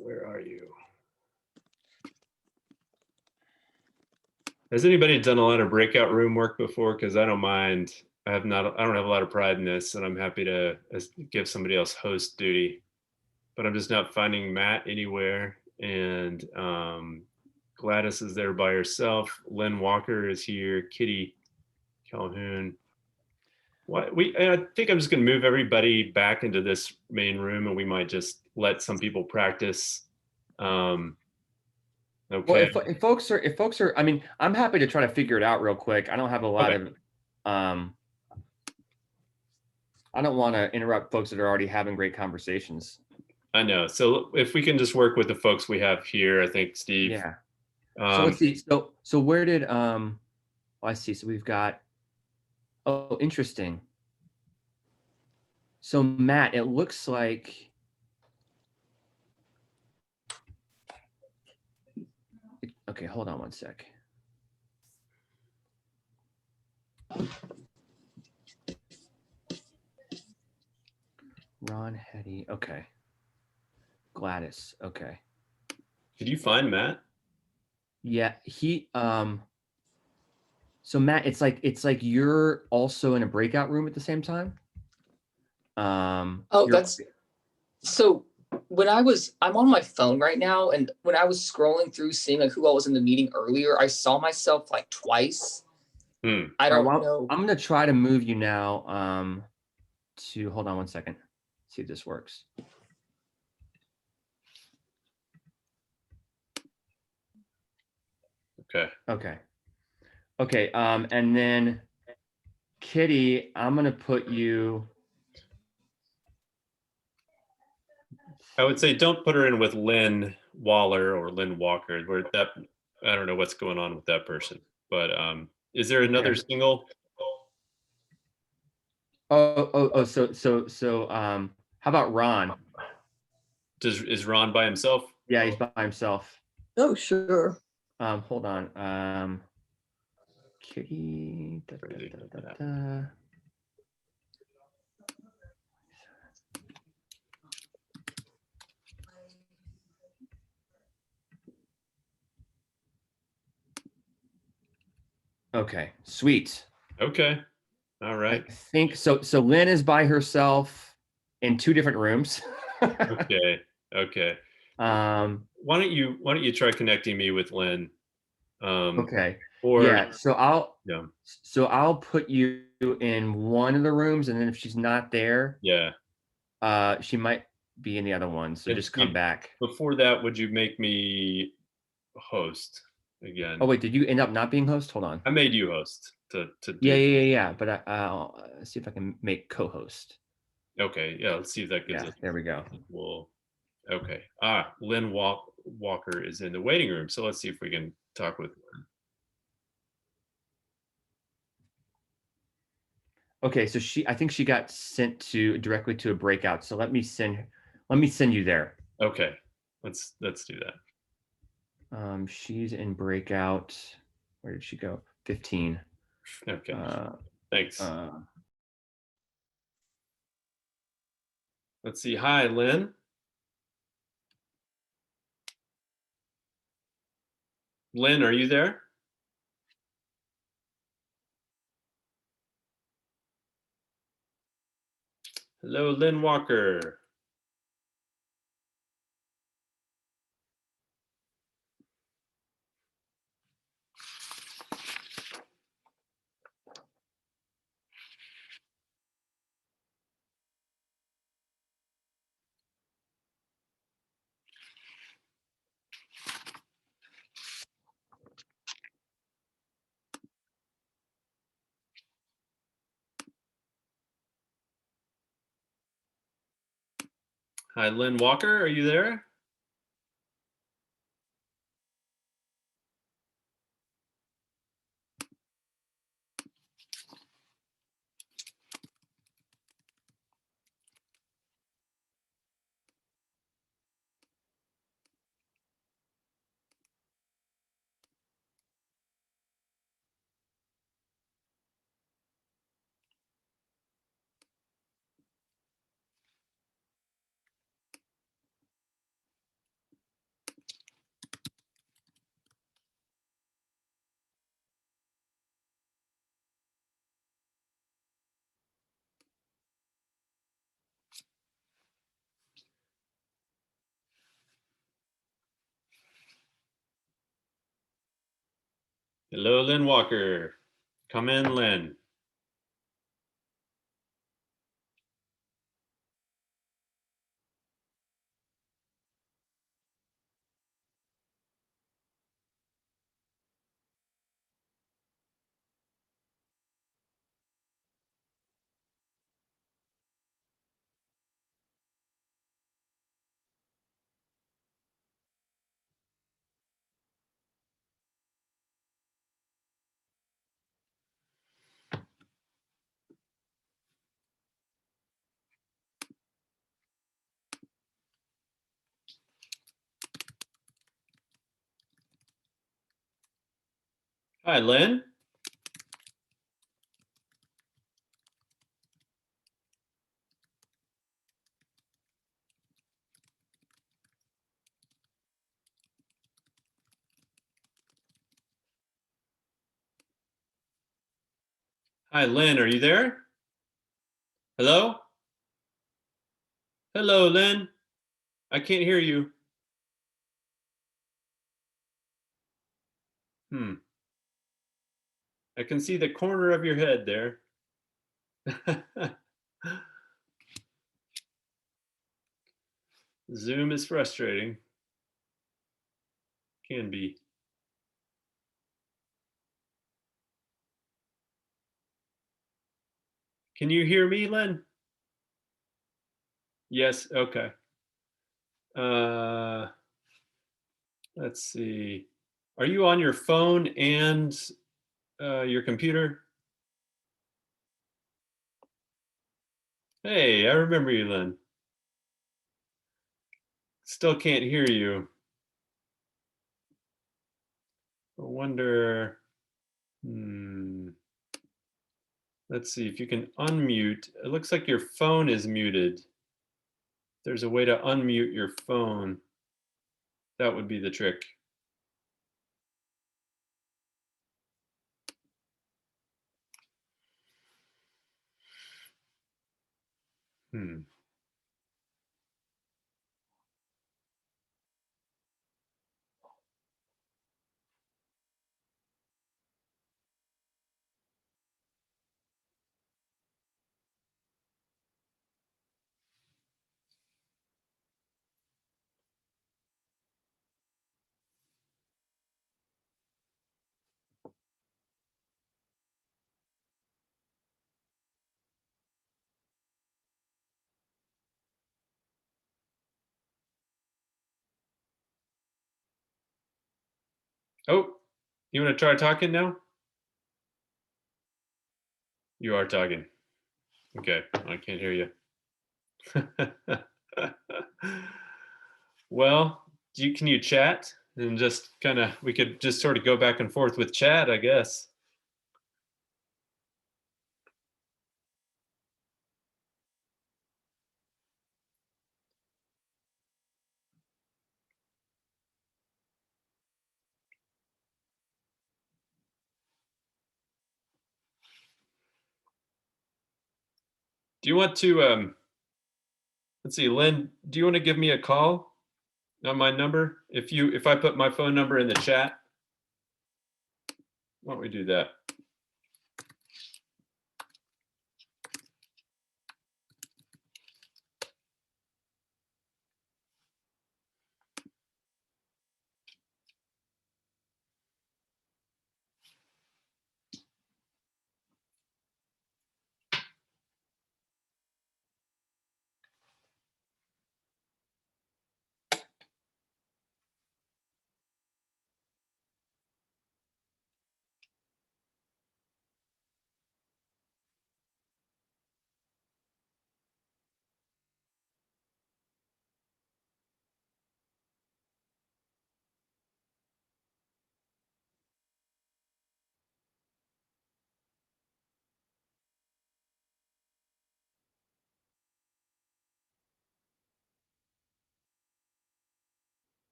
Where are you? Has anybody done a lot of breakout room work before? Because I don't mind. I don't have a lot of pride in this, and I'm happy to give somebody else host duty. But I'm just not finding Matt anywhere. And Gladys is there by herself. Lynn Walker is here. Kitty Calhoun. I think I'm just going to move everybody back into this main room, and we might just let some people practice. Okay. Well, if folks are, I mean, I'm happy to try to figure it out real quick. I don't have a lot of, I don't want to interrupt folks that are already having great conversations. I know. So if we can just work with the folks we have here, I think, Steve. Yeah. So let's see. So where did, I see. So we've got, oh, interesting. So Matt, it looks like hold on one sec. Ron Hetty. Okay. Gladys. Okay. Did you find Matt? Yeah, so Matt, it's like you're also in a breakout room at the same time. Oh, that's so I'm on my phone right now, and when I was scrolling through seeing like who all was in the meeting earlier, I saw myself like twice. I don't know. I'm gonna try to move you now to hold on one second. See if this works. Okay. And then Kitty, I'm gonna put you. I would say don't put her in with Lynn Waller or Lynn Walker. Where that I don't know what's going on with that person. But is there another single? So how about Ron? Is Ron by himself? Yeah, he's by himself. Oh, sure. Hold on. Kitty. Okay, sweet. Okay. All right. I think so. So Lynn is by herself in 2 different rooms. Okay. Why don't you try connecting me with Lynn? Okay. Or yeah. So I'll put you in one of the rooms, and then if she's not there, she might be in the other one. So just come back. Before that, would you make me host again? Oh wait, did you end up not being host? Hold on. I made you host to do. Yeah. But I'll see if I can make co-host. Okay. Yeah. Let's see if that gives us. There we go. Okay. Lynn Walker is in the waiting room. So let's see if we can talk with her. Okay, so I think she got sent directly to a breakout. So let me send you there. Okay, let's do that. She's in breakout. Where did she go? 15. Okay. Thanks. Let's see. Hi, Lynn. Lynn, are you there? Hello, Lynn Walker. Hi, Lynn Walker. Are you there? Hello, Lynn Walker. Come in, Lynn. Hi, Lynn. Hi, Lynn, are you there? Hello? Hello, Lynn. I can't hear you. I can see the corner of your head there. Zoom is frustrating. Can be. Can you hear me, Lynn? Yes, okay. Let's see. Are you on your phone and your computer? Hey, I remember you, Lynn. Still can't hear you. I wonder, let's see if you can unmute. It looks like your phone is muted. There's a way to unmute your phone. That would be the trick. Oh, you want to try talking now? You are talking. Okay, I can't hear you. Well, can you chat and just kind of, we could just sort of go back and forth with chat, I guess. Do you want to, let's see, Lynn, do you want to give me a call on my number? If I put my phone number in the chat, why don't we do that?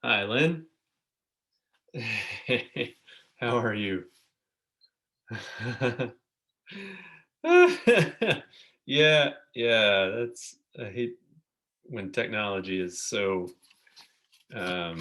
Hi, Lynn. How are you? Yeah, that's, I hate when technology is so uh,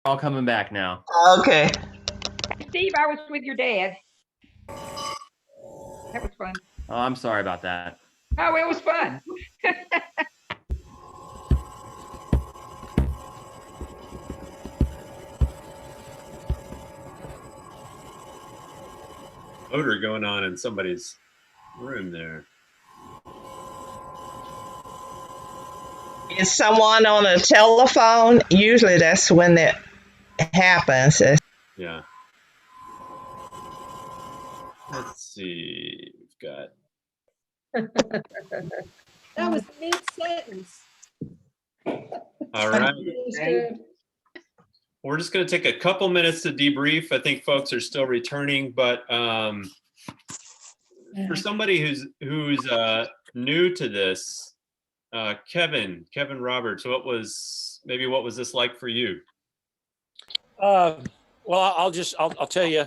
all coming back now. Okay. Steve, I was with your dad. That was fun. Oh, I'm sorry about that. Oh, it was fun. Odor going on in somebody's room there. Is someone on a telephone? Usually that's when that happens. Yeah. Let's see. We've got. That was mid-sentence. All right. We're just going to take a couple minutes to debrief. I think folks are still returning, but for somebody who's new to this, Kevin Roberts, what was this like for you? Well, I'll tell you,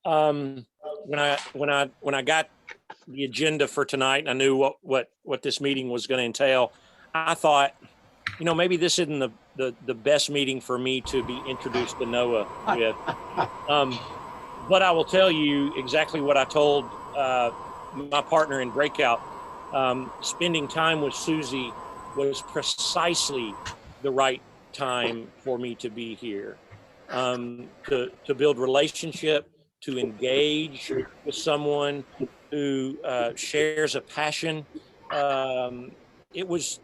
when I got the agenda for tonight and I knew what this meeting was going to entail, I thought, maybe this isn't the best meeting for me to be introduced to Noah with. But I will tell you exactly what I told my partner in Breakout. Spending time with Susie was precisely the right time for me to be here. To build relationship, to engage with someone who shares a passion. It was,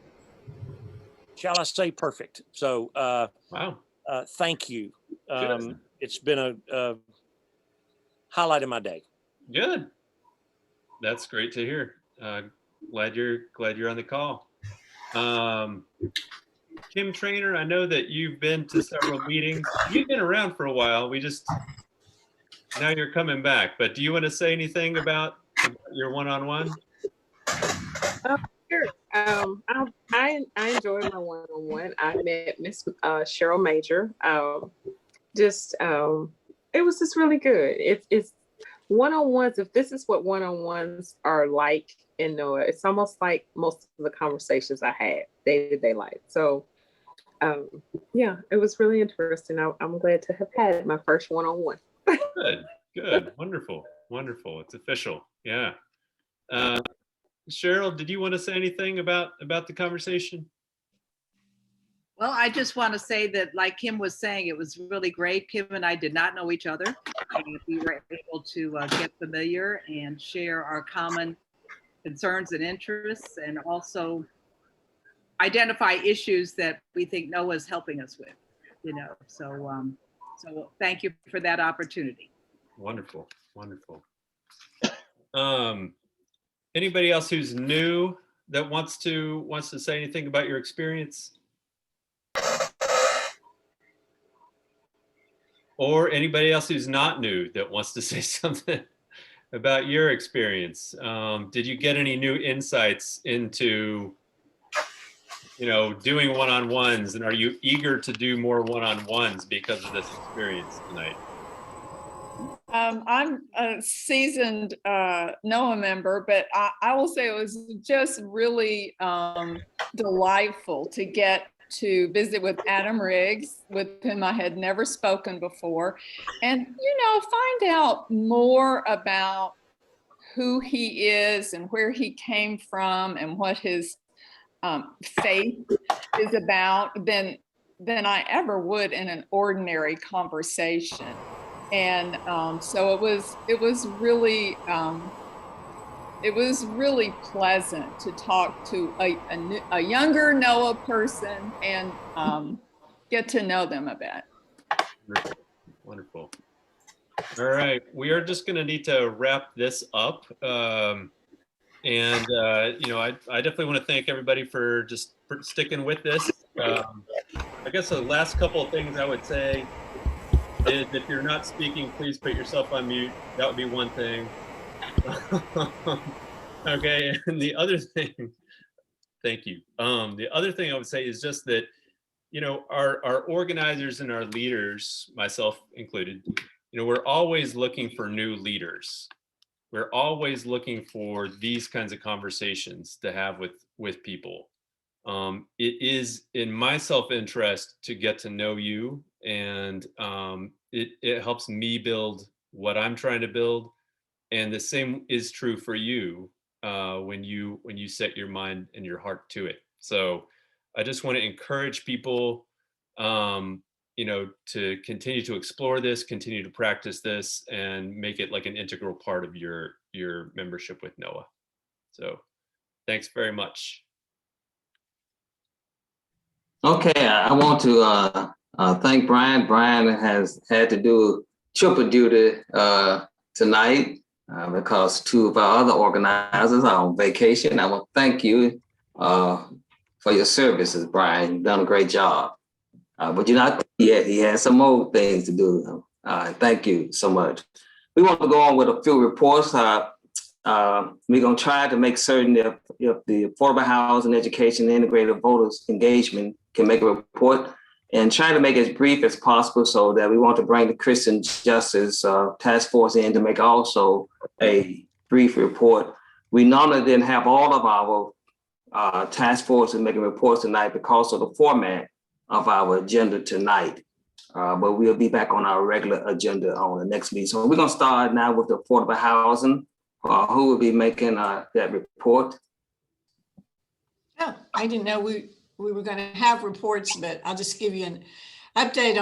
shall I say, perfect. So wow. Thank you. It's been a highlight of my day. Good. That's great to hear. Glad you're on the call. Kim Trainer, I know that you've been to several meetings. You've been around for a while. Now you're coming back, but do you want to say anything about your one-on-one? Sure. I enjoyed my one-on-one. I met Miss Cheryl Major. It was just really good. It's one-on-ones. If this is what one-on-ones are like in NOAA, it's almost like most of the conversations I had day-to-day life. So yeah, it was really interesting. I'm glad to have had my first one-on-one. Good. Wonderful. It's official. Yeah. Cheryl, did you want to say anything about the conversation? Well, I just want to say that, like Kim was saying, it was really great. Kim and I did not know each other, and we were able to get familiar and share our common concerns and interests, and also identify issues that we think NOAA is helping us with. So thank you for that opportunity. Wonderful. Anybody else who's new that wants to say anything about your experience? Or anybody else who's not new that wants to say something about your experience? Did you get any new insights into, doing one-on-ones, and are you eager to do more one-on-ones because of this experience tonight? I'm a seasoned NOAA member, but I will say it was just really delightful to get to visit with Adam Riggs, with whom I had never spoken before, and find out more about who he is and where he came from and what his faith is about than I ever would in an ordinary conversation. And so it was really pleasant to talk to a younger NOAA person and get to know them a bit. Wonderful. All right, we are just going to need to wrap this up. I definitely want to thank everybody for sticking with this. I guess the last couple of things I would say is, if you're not speaking, please put yourself on mute. That would be one thing. Okay, and the other thing, thank you. The other thing I would say is just that, our organizers and our leaders, myself included, we're always looking for new leaders. We're always looking for these kinds of conversations to have with people. It is in my self-interest to get to know you, and it helps me build what I'm trying to build. And the same is true for you when you set your mind and your heart to it. So I just want to encourage people, to continue to explore this, continue to practice this, and make it like an integral part of your membership with Noah. So thanks very much. Okay, I want to thank Brian. Brian has had to do triple duty tonight because two of our other organizers are on vacation. I want to thank you for your services, Brian. You've done a great job. But you're not yet. He has some more things to do. Thank you so much. We want to go on with a few reports. We're going to try to make certain if the Affordable Housing, Education, and Integrated Voters Engagement can make a report, and try to make it as brief as possible, so that we want to bring the Christian Justice Task Force in to make also a brief report. We normally didn't have all of our task forces making reports tonight because of the format of our agenda tonight. But we'll be back on our regular agenda on the next meeting. So we're going to start now with the Affordable Housing. Who will be making that report? Oh, I didn't know we were going to have reports, but I'll just give you an update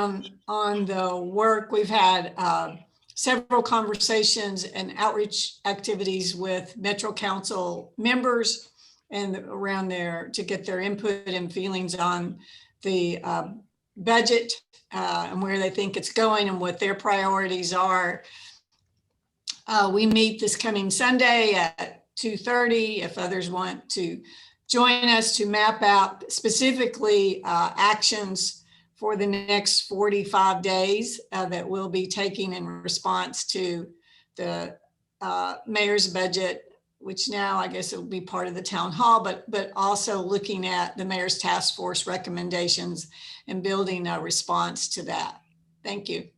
on the work. We've had several conversations and outreach activities with Metro Council members and around there to get their input and feelings on the budget and where they think it's going and what their priorities are. We meet this coming Sunday at 2:30 if others want to join us to map out specifically actions for the next 45 days that we'll be taking in response to the mayor's budget, which now I guess it will be part of the town hall, but also looking at the mayor's task force recommendations and building a response to that. Thank you.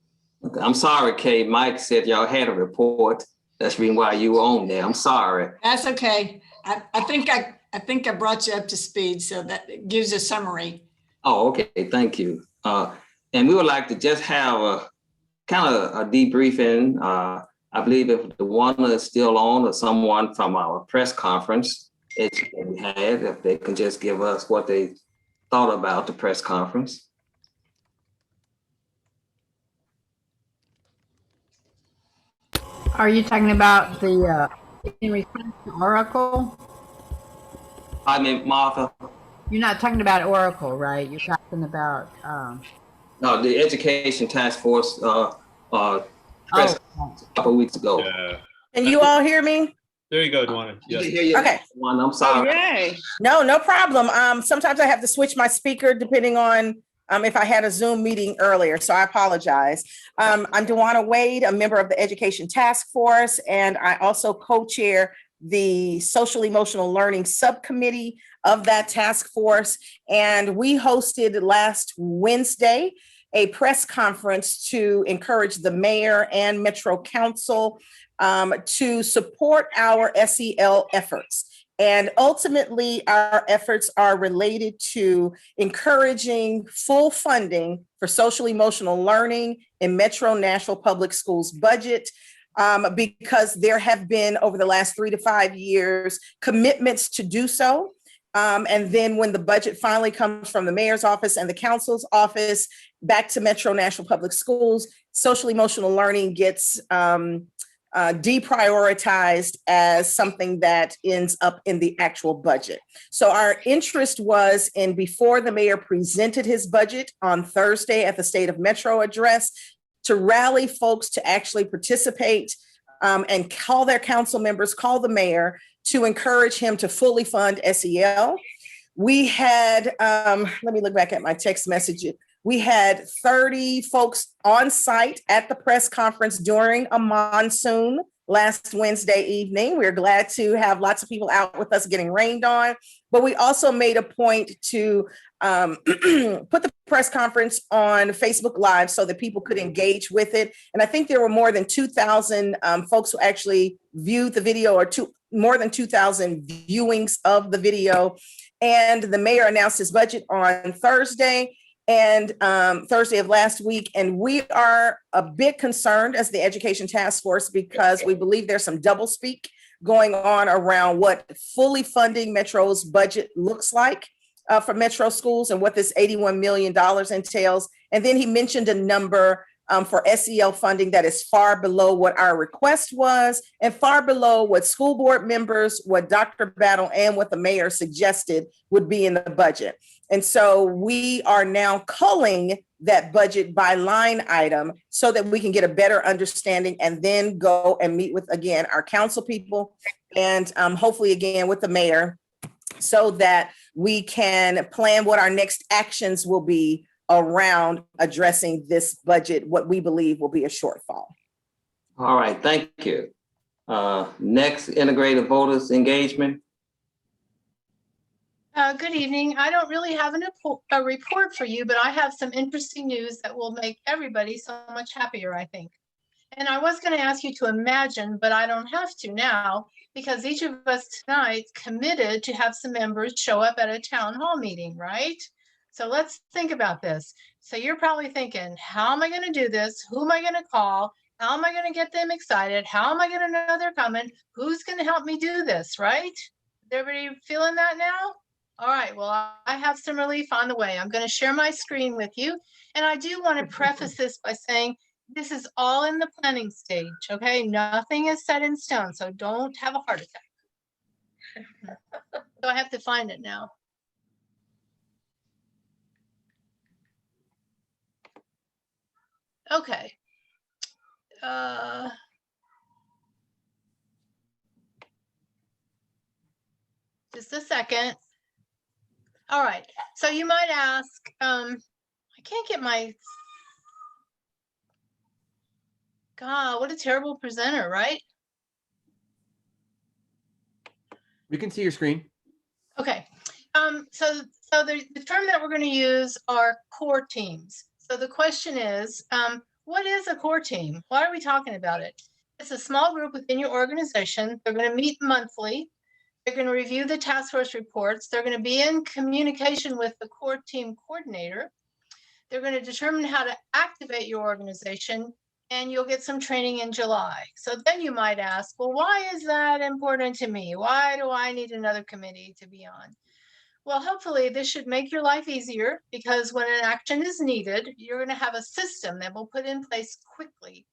Okay, I'm sorry, Kay. Mike said y'all had a report. That's the reason why you were on there. I'm sorry. That's okay. I think I brought you up to speed, so that gives a summary. Oh, okay. Thank you. And we would like to just have a kind of a debriefing. I believe if the one is still on, or someone from our press conference that we had, if they can just give us what they thought about the press conference. Are you talking about the in response to Oracle? I mean, Martha. You're not talking about Oracle, right? You're talking about No, the Education Task Force press a couple of weeks ago. Can you all hear me? There you go, Dwana. Yes. Okay. I'm sorry. Yay. No problem. Sometimes I have to switch my speaker depending on if I had a Zoom meeting earlier, so I apologize. I'm Dwana Wade, a member of the Education Task Force, and I also co-chair the Social Emotional Learning Subcommittee of that task force. And we hosted last Wednesday a press conference to encourage the mayor and Metro Council to support our SEL efforts. And ultimately, our efforts are related to encouraging full funding for social emotional learning in Metro Nashville Public Schools budget, because there have been, over the last 3 to 5 years, commitments to do so. And then when the budget finally comes from the mayor's office and the council's office back to Metro Nashville Public Schools, social emotional learning gets deprioritized as something that ends up in the actual budget. So our interest was in, before the mayor presented his budget on Thursday at the State of Metro address, to rally folks to actually participate and call their council members, call the mayor, to encourage him to fully fund SEL. We had, let me look back at my text message. We had 30 folks on site at the press conference during a monsoon last Wednesday evening. We're glad to have lots of people out with us getting rained on, but we also made a point to put the press conference on Facebook Live so that people could engage with it. And I think there were more than 2,000 folks who actually viewed the video, or more than 2,000 viewings of the video. And the mayor announced his budget on Thursday and Thursday of last week. And we are a bit concerned as the Education Task Force because we believe there's some doublespeak going on around what fully funding Metro's budget looks like for Metro schools and what this $81 million entails. And then he mentioned a number for SEL funding that is far below what our request was and far below what school board members, what Dr. Battle and what the mayor suggested would be in the budget. And so we are now culling that budget by line item so that we can get a better understanding and then go and meet with, again, our council people and hopefully again with the mayor so that we can plan what our next actions will be around addressing this budget, what we believe will be a shortfall. All right, thank you. Next, integrated voters engagement. Good evening. I don't really have a report for you, but I have some interesting news that will make everybody so much happier, I think. And I was going to ask you to imagine, but I don't have to now because each of us tonight committed to have some members show up at a town hall meeting, right? So let's think about this. So you're probably thinking, how am I going to do this? Who am I going to call? How am I going to get them excited? How am I going to know they're coming? Who's going to help me do this, right? Is everybody feeling that now? All right, well, I have some relief on the way. I'm going to share my screen with you. And I do want to preface this by saying this is all in the planning stage, okay? Nothing is set in stone, so don't have a heart attack. So I have to find it now. Okay. Just a second. All right. So you might ask, I can't get my, God, what a terrible presenter, right? We can see your screen. Okay. So the term that we're going to use are core teams. So the question is, what is a core team? Why are we talking about it? It's a small group within your organization. They're going to meet monthly. They're going to review the task force reports. They're going to be in communication with the core team coordinator. They're going to determine how to activate your organization, and you'll get some training in July. So then you might ask, well, why is that important to me? Why do I need another committee to be on? Well, hopefully this should make your life easier because when an action is needed, you're going to have a system that will put in place quickly.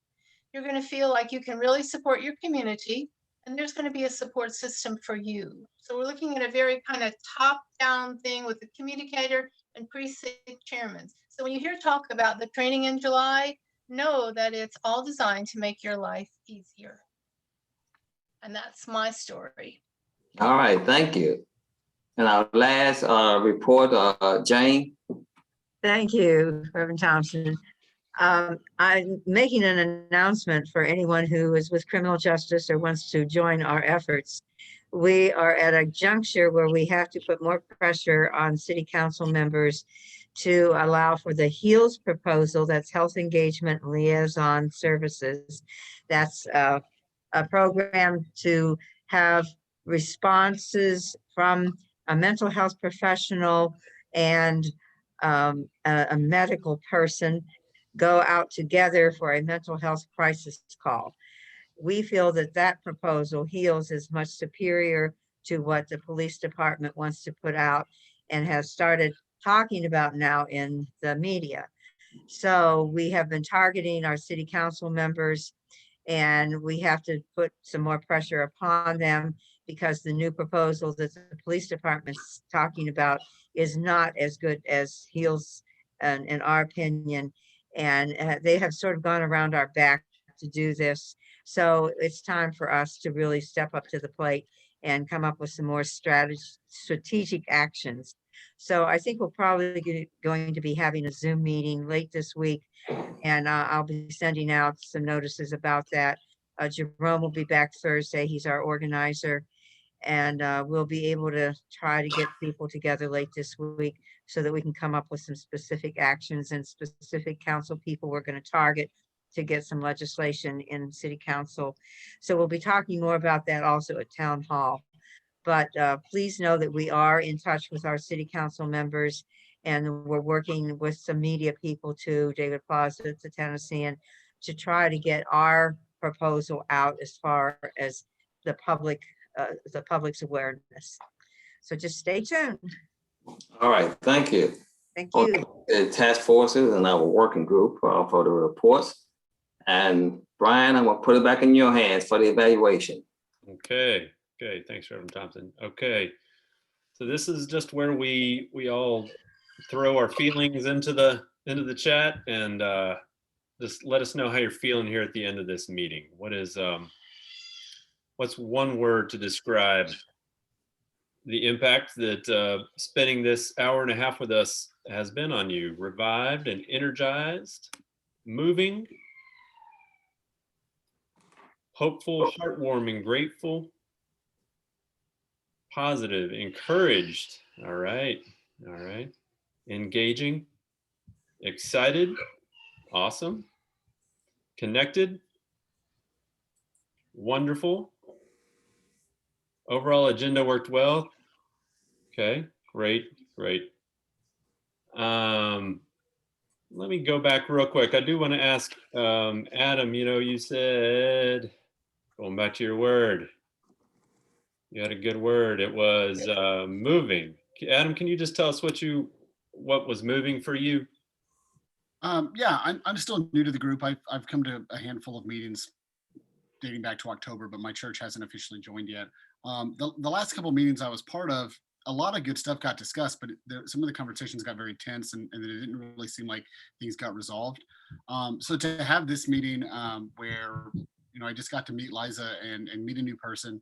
You're going to feel like you can really support your community, and there's going to be a support system for you. So we're looking at a very kind of top-down thing with the communicator and precinct chairmen. So when you hear talk about the training in July, know that it's all designed to make your life easier. And that's my story. All right, thank you. And our last report, Jane. Thank you, Reverend Thompson. I'm making an announcement for anyone who is with criminal justice or wants to join our efforts. We are at a juncture where we have to put more pressure on city council members to allow for the HEALS proposal, that's Health Engagement Liaison Services. That's a program to have responses from a mental health professional and a medical person go out together for a mental health crisis call. We feel that that proposal, HEALS, is much superior to what the police department wants to put out and has started talking about now in the media. So we have been targeting our city council members, and we have to put some more pressure upon them because the new proposal that the police department's talking about is not as good as HEALS, in our opinion. And they have sort of gone around our back to do this. So it's time for us to really step up to the plate and come up with some more strategic actions. So I think we're probably going to be having a Zoom meeting late this week, and I'll be sending out some notices about that. Jerome will be back Thursday. He's our organizer, and we'll be able to try to get people together late this week so that we can come up with some specific actions and specific council people we're going to target to get some legislation in city council. So we'll be talking more about that also at town hall. But please know that we are in touch with our city council members, and we're working with some media people too, David Plaza, to Tennessean, to try to get our proposal out as far as the public's awareness. So just stay tuned. All right, thank you. Thank you. The task forces and our working group for the reports. And Brian, I'm gonna put it back in your hands for the evaluation. Okay. Okay. Thanks, Reverend Thompson. Okay. So this is just where we all throw our feelings into the chat, and just let us know how you're feeling here at the end of this meeting. What's one word to describe the impact that spending this hour and a half with us has been on you? Revived and energized, moving, hopeful, heartwarming, grateful, positive, encouraged. All right. All right. Engaging, excited, awesome, connected, wonderful. Overall agenda worked well. Okay, great, great. Let me go back real quick. I do want to ask Adam, you said, going back to your word, you had a good word. It was moving. Adam, can you just tell us what was moving for you? Yeah, I'm still new to the group. I've come to a handful of meetings dating back to October, but my church hasn't officially joined yet. The last couple of meetings I was part of, a lot of good stuff got discussed, but some of the conversations got very tense, and it didn't really seem like things got resolved. So to have this meeting where I just got to meet Liza and meet a new person,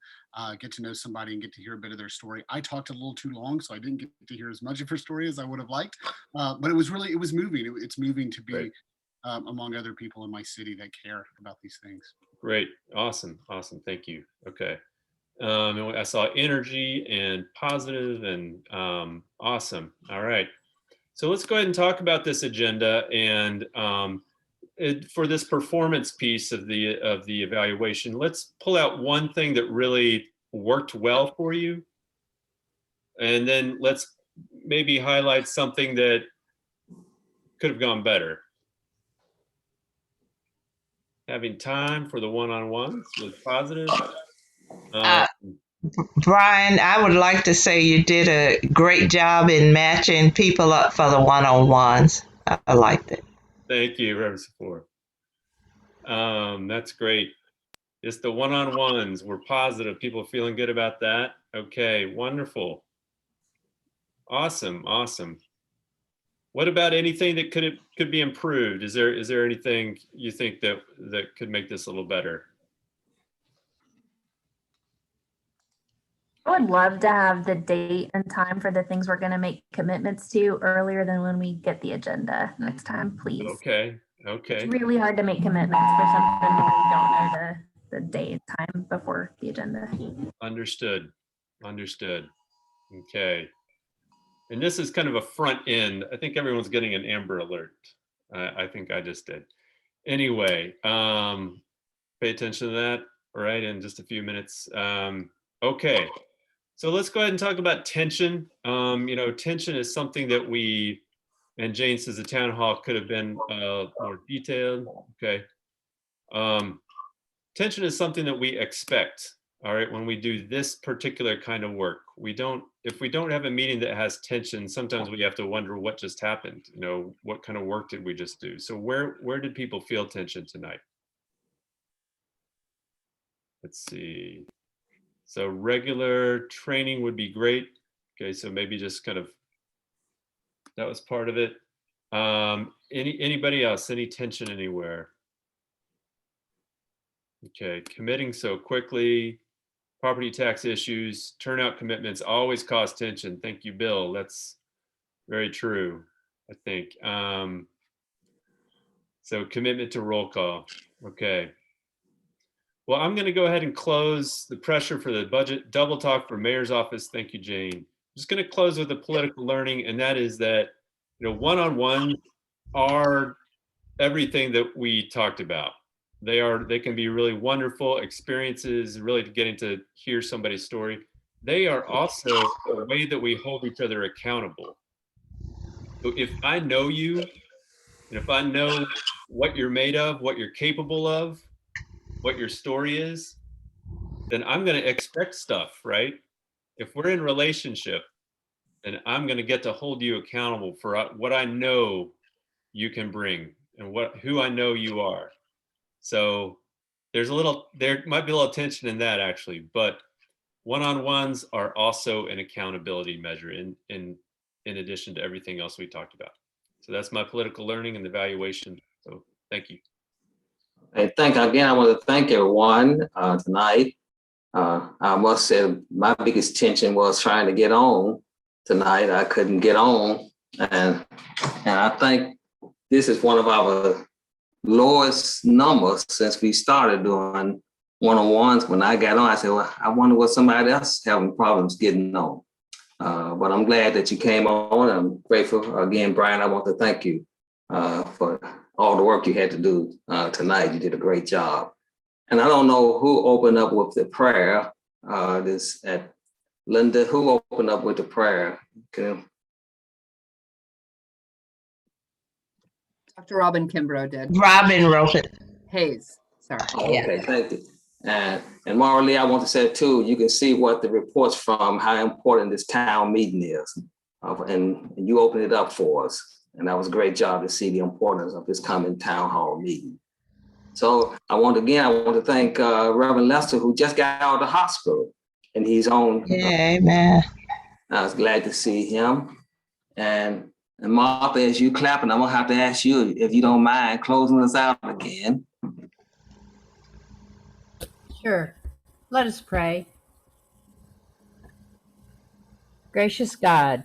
get to know somebody and get to hear a bit of their story. I talked a little too long, so I didn't get to hear as much of her story as I would have liked. But it was moving. It's moving to be among other people in my city that care about these things. Great. Awesome. Awesome. Thank you. Okay. And I saw energy and positive and awesome. All right. So let's go ahead and talk about this agenda, and for this performance piece of the evaluation, let's pull out one thing that really worked well for you, and then let's maybe highlight something that could have gone better. Having time for the one-on-ones was positive. Brian, I would like to say you did a great job in matching people up for the one-on-ones. I liked it. Thank you, Reverend Sephora. That's great. It's the one-on-ones. We're positive. People feeling good about that. Okay, wonderful. Awesome, awesome. What about anything that could be improved? Is there anything you think that could make this a little better? I would love to have the date and time for the things we're going to make commitments to earlier than when we get the agenda next time, please. Okay. Okay. It's really hard to make commitments for something when we don't know the date and time before the agenda. Understood. Understood. Okay. And this is kind of a front end. I think everyone's getting an Amber Alert. I think I just did. Anyway, pay attention to that. All right, in just a few minutes. Okay. So let's go ahead and talk about tension. Tension is something that we, and Jane says the town hall could have been more detailed. Okay. Tension is something that we expect, all right, when we do this particular kind of work. If we don't have a meeting that has tension, sometimes we have to wonder what just happened. What kind of work did we just do? So where did people feel tension tonight? Let's see. So regular training would be great. Okay, so maybe just kind of, that was part of it. Anybody else, any tension anywhere? Okay, committing so quickly, property tax issues, turnout commitments always cause tension. Thank you, Bill. That's very true, I think. So commitment to roll call. Okay. Well, I'm going to go ahead and close the pressure for the budget double talk for mayor's office. Thank you, Jane. I'm just going to close with the political learning, and that is that one-on-one are everything that we talked about. They can be really wonderful experiences, really getting to hear somebody's story. they are also a way that we hold each other accountable. So if I know you, and if I know what you're made of, what you're capable of, what your story is, then I'm going to expect stuff, right? If we're in relationship, then I'm going to get to hold you accountable for what I know you can bring and who I know you are. So there might be a little tension in that actually, but one-on-ones are also an accountability measure in addition to everything else we talked about. So that's my political learning and evaluation. So thank you. I want to thank everyone tonight. I must say my biggest tension was trying to get on tonight. I couldn't get on. And I think this is one of our lowest numbers since we started doing one-on-ones. When I got on, I said, well, I wonder what somebody else having problems getting on. But I'm glad that you came on. I'm grateful. Again, Brian, I want to thank you for all the work you had to do tonight. You did a great job. And I don't know who opened up with the prayer. Linda, who opened up with the prayer? Okay. Dr. Robin Kimbrough did. Robin wrote it. Hayes, sorry. Okay, thank you. And Marley, I want to say too, you can see what the reports from how important this town meeting is. And you opened it up for us. And that was a great job to see the importance of this coming town hall meeting. So I want to thank Reverend Lester, who just got out of the hospital and he's on. Yeah, amen. I was glad to see him. And Martha, as you clapping, I'm gonna have to ask you, if you don't mind, closing us out again. Sure. Let us pray. Gracious God,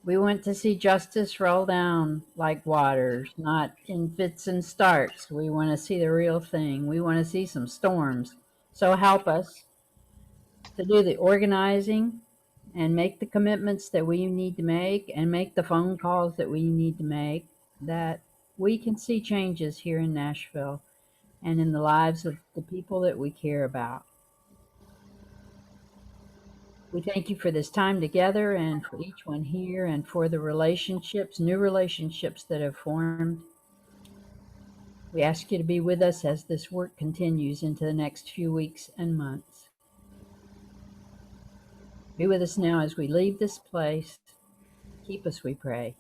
we want to see justice roll down like waters, not in fits and starts. We want to see the real thing. We want to see some storms. So help us to do the organizing and make the commitments that we need to make and make the phone calls that we need to make, that we can see changes here in Nashville and in the lives of the people that we care about. We thank you for this time together and for each one here and for the relationships, new relationships that have formed. We ask you to be with us as this work continues into the next few weeks and months. Be with us now as we leave this place. Keep us, we pray.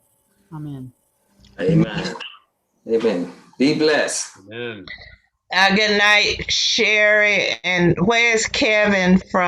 Amen. Amen. Amen. Be blessed. Amen. Good night, Sherry. And where's Kevin from?